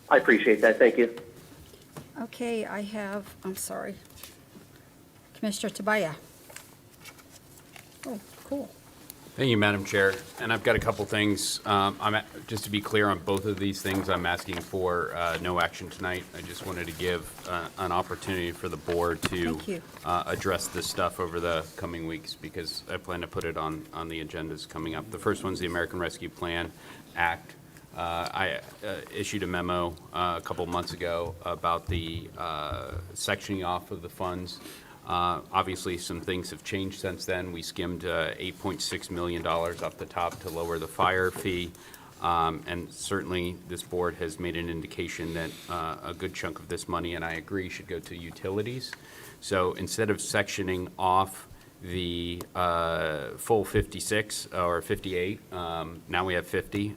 I appreciate that. Thank you. Okay, I'm sorry, Commissioner Tabaya. Oh, cool. Thank you, Madam Chair. And I've got a couple things. Just to be clear on both of these things, I'm asking for no action tonight. I just wanted to give an opportunity for the board to Thank you. Address this stuff over the coming weeks, because I plan to put it on the agendas coming up. The first one's the American Rescue Plan Act. I issued a memo a couple months ago about the sectioning off of the funds. Obviously, some things have changed since then. We skimmed $8.6 million off the top to lower the fire fee. And certainly, this board has made an indication that a good chunk of this money, and I agree, should go to utilities. So instead of sectioning off the full 56 or 58, now we have 50.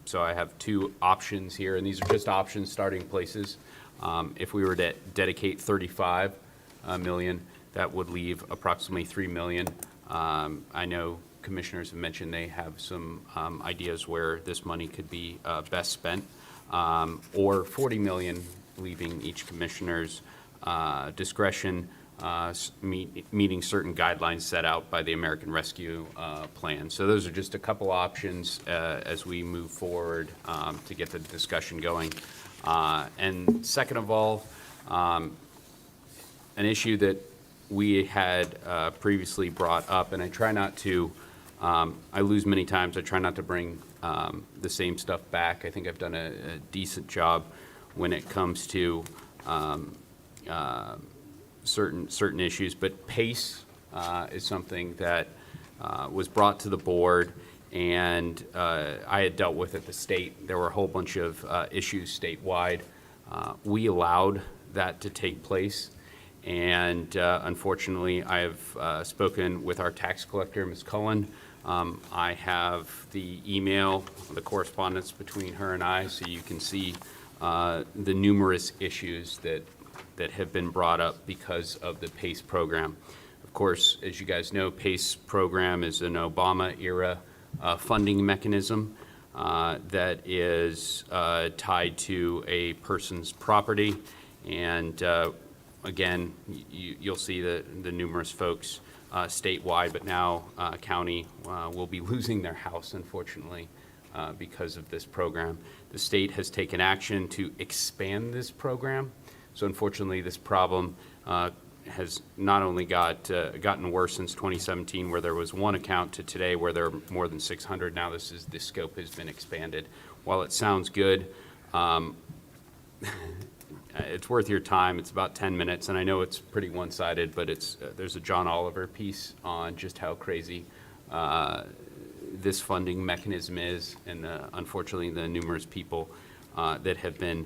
So I have two options here, and these are just options, starting places. If we were to dedicate 35 million, that would leave approximately 3 million. I know commissioners have mentioned they have some ideas where this money could be best spent, or 40 million, leaving each commissioner's discretion, meeting certain guidelines set out by the American Rescue Plan. So those are just a couple options as we move forward to get the discussion going. And second of all, an issue that we had previously brought up, and I try not to, I lose many times, I try not to bring the same stuff back. I think I've done a decent job when it comes to certain issues, but PACE is something that was brought to the board, and I had dealt with at the state. There were a whole bunch of issues statewide. We allowed that to take place. And unfortunately, I have spoken with our tax collector, Ms. Cullen. I have the email, the correspondence between her and I, so you can see the numerous issues that have been brought up because of the PACE program. Of course, as you guys know, PACE program is an Obama-era funding mechanism that is tied to a person's property. And again, you'll see the numerous folks statewide, but now county will be losing their house, unfortunately, because of this program. The state has taken action to expand this program. So unfortunately, this problem has not only gotten worse since 2017, where there was one account, to today, where there are more than 600. Now the scope has been expanded. While it sounds good, it's worth your time. It's about 10 minutes, and I know it's pretty one-sided, but there's a John Oliver piece on just how crazy this funding mechanism is, and unfortunately, the numerous people that have been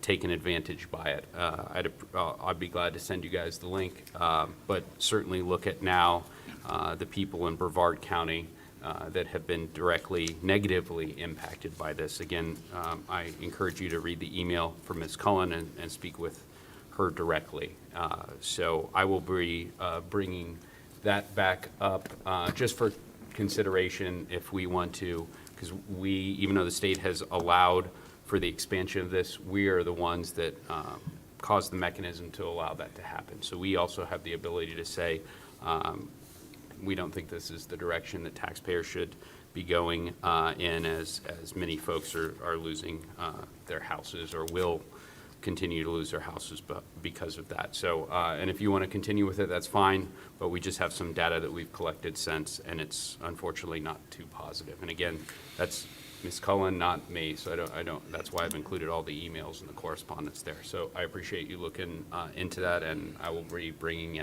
taken advantage by it. I'd be glad to send you guys the link, but certainly look at now the people in Brevard County that have been directly negatively impacted by this. Again, I encourage you to read the email from Ms. Cullen and speak with her directly. So I will be bringing that back up just for consideration if we want to, because even though the state has allowed for the expansion of this, we are the ones that caused the mechanism to allow that to happen. So we also have the ability to say, we don't think this is the direction that taxpayers should be going in, as many folks are losing their houses or will continue to lose their houses because of that. So, and if you want to continue with it, that's fine, but we just have some data that we've collected since, and it's unfortunately not too positive. And again, that's Ms. Cullen, not me, so that's why I've included all the emails and the correspondence there. So I appreciate you looking into that, and I will be bringing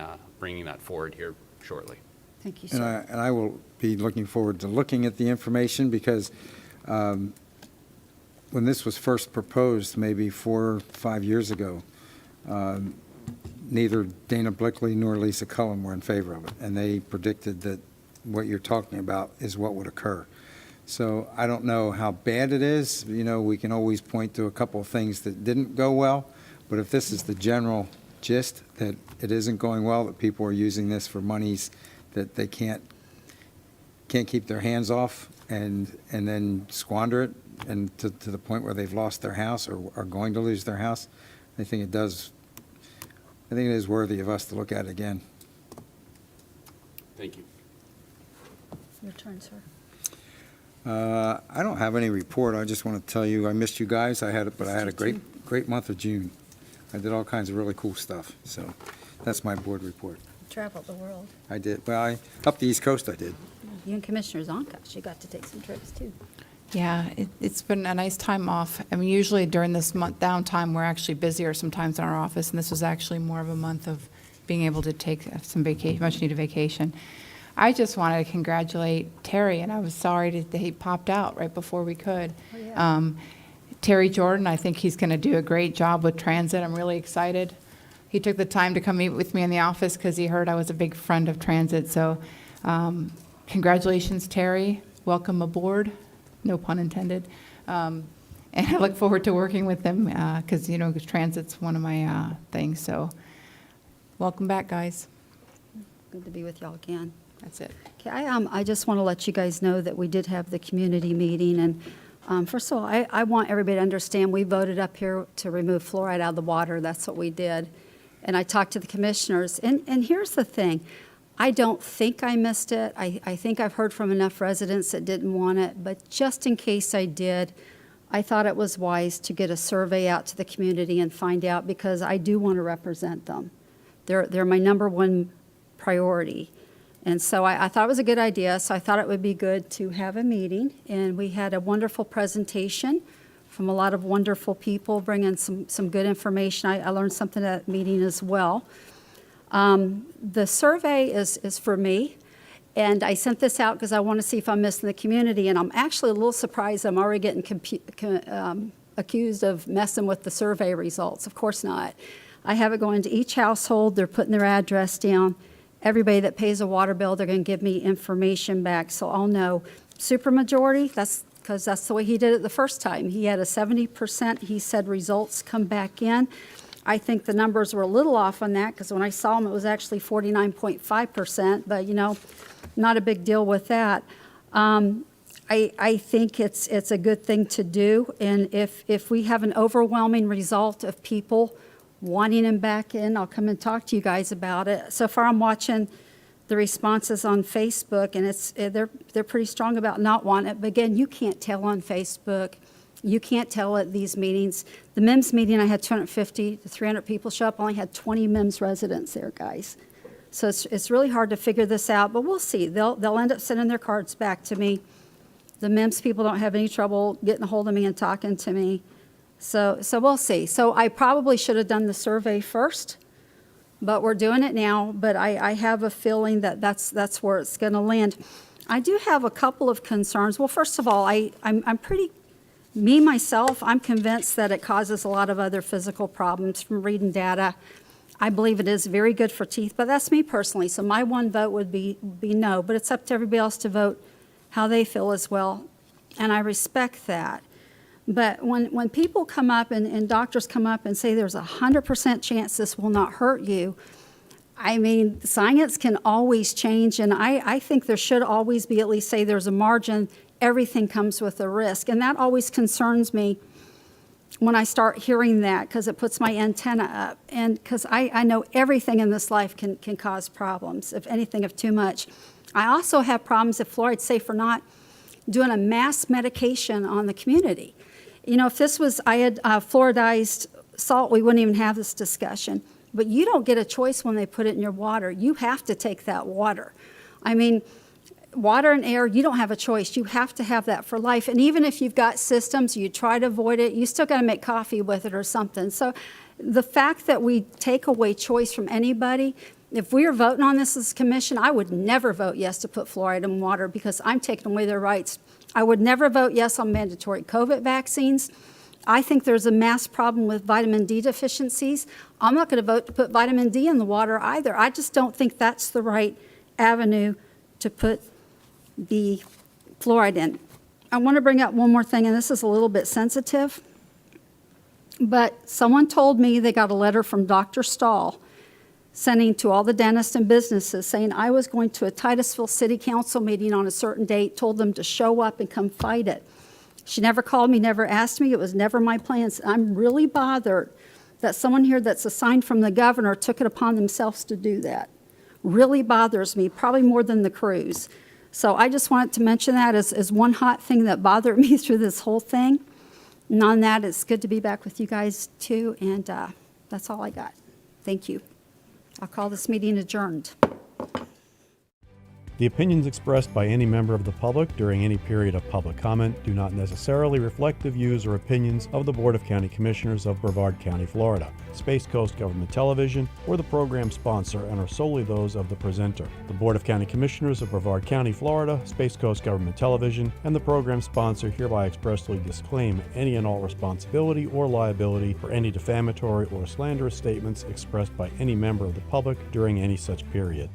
that forward here shortly. Thank you, sir. And I will be looking forward to looking at the information, because when this was first proposed, maybe 4 or 5 years ago, neither Dana Blickley nor Lisa Cullen were in favor of it, and they predicted that what you're talking about is what would occur. So I don't know how bad it is. You know, we can always point to a couple of things that didn't go well, but if this is the general gist, that it isn't going well, that people are using this for monies that they can't keep their hands off, and then squander it, and to the point where they've lost their house or are going to lose their house, I think it is worthy of us to look at again. Thank you. Your turn, sir. I don't have any report. I just want to tell you, I missed you guys. I had a great month of June. I did all kinds of really cool stuff. So that's my board report. Traveled the world. I did. Well, up the East Coast I did. You and Commissioner Zonka, you got to take some trips too. Yeah, it's been a nice time off. I mean, usually during this month downtime, we're actually busier sometimes in our office, and this was actually more of a month of being able to take some vacation, much needed vacation. I just wanted to congratulate Terry, and I was sorry that he popped out right before we could. Oh, yeah. Terry Jordan, I think he's going to do a great job with transit. I'm really excited. He took the time to come meet with me in the office because he heard I was a big friend of transit. So congratulations, Terry. Welcome aboard. No pun intended. And I look forward to working with them because, transit's one of my things. So welcome back, guys. Good to be with y'all again. That's it. Okay, I just want to let you guys know that we did have the community meeting, and first of all, I want everybody to understand we voted up here to remove fluoride out of the water. That's what we did. And I talked to the commissioners, and here's the thing. I don't think I missed it. I think I've heard from enough residents that didn't want it, but just in case I did, I thought it was wise to get a survey out to the community and find out, because I do want to represent them. They're my number one priority. And so I thought it was a good idea, so I thought it would be good to have a meeting, and we had a wonderful presentation from a lot of wonderful people bringing some good information. I learned something at that meeting as well. The survey is for me, and I sent this out because I want to see if I'm missing the community, and I'm actually a little surprised I'm already getting accused of messing with the survey results. Of course not. I have it going to each household. They're putting their address down. Everybody that pays a water bill, they're going to give me information back, so I'll know. Supermajority, that's because that's the way he did it the first time. He had a 70%, he said, results come back in. I think the numbers were a little off on that, because when I saw them, it was actually 49.5%, but, not a big deal with that. I think it's a good thing to do, and if we have an overwhelming result of people wanting him back in, I'll come and talk to you guys about it. So far, I'm watching the responses on Facebook, and they're pretty strong about not wanting it. But again, you can't tell on Facebook. You can't tell at these meetings. The MIMS meeting, I had 250 to 300 people show up. I only had 20 MIMS residents there, guys. So it's really hard to figure this out, but we'll see. They'll end up sending their cards back to me. The MIMS people don't have any trouble getting a hold of me and talking to me. So we'll see. So I probably should have done the survey first, but we're doing it now. But I have a feeling that that's where it's going to land. I do have a couple of concerns. Well, first of all, I'm pretty, me, myself, I'm convinced that it causes a lot of other physical problems from reading data. I believe it is very good for teeth, but that's me personally. So my one vote would be no, but it's up to everybody else to vote how they feel as well, and I respect that. But when people come up and doctors come up and say there's a 100% chance this will not hurt you, I mean, science can always change, and I think there should always be, at least say there's a margin, everything comes with a risk. And that always concerns me when I start hearing that, because it puts my antenna up. And because I know everything in this life can cause problems, if anything, if too much. I also have problems if fluoride's safe or not, doing a mass medication on the community. You know, if this was, I had fluoridized salt, we wouldn't even have this discussion. But you don't get a choice when they put it in your water. You have to take that water. I mean, water and air, you don't have a choice. You have to have that for life. And even if you've got systems, you try to avoid it, you still got to make coffee with it or something. So the fact that we take away choice from anybody, if we were voting on this as a commission, I would never vote yes to put fluoride in water because I'm taking away their rights. I would never vote yes on mandatory COVID vaccines. I think there's a mass problem with vitamin D deficiencies. I'm not going to vote to put vitamin D in the water either. I just don't think that's the right avenue to put the fluoride in. I want to bring up one more thing, and this is a little bit sensitive, but someone told me they got a letter from Dr. Stahl sending to all the dentists and businesses saying I was going to a Titusville City Council meeting on a certain date, told them to show up and come fight it. She never called me, never asked me. It was never my plans. I'm really bothered that someone here that's assigned from the governor took it upon themselves to do that. Really bothers me, probably more than the cruise. So I just wanted to mention that as one hot thing that bothered me through this whole thing. And on that, it's good to be back with you guys too, and that's all I got. Thank you. I'll call this meeting adjourned. The opinions expressed by any member of the public during any period of public comment do not necessarily reflect the views or opinions of the Board of County Commissioners of Brevard County, Florida, Space Coast Government Television, or the program sponsor, and are solely those of the presenter. The Board of County Commissioners of Brevard County, Florida, Space Coast Government Television, and the program sponsor hereby expressly disclaim any and all responsibility or liability for any defamatory or slanderous statements expressed by any member of the public during any such period.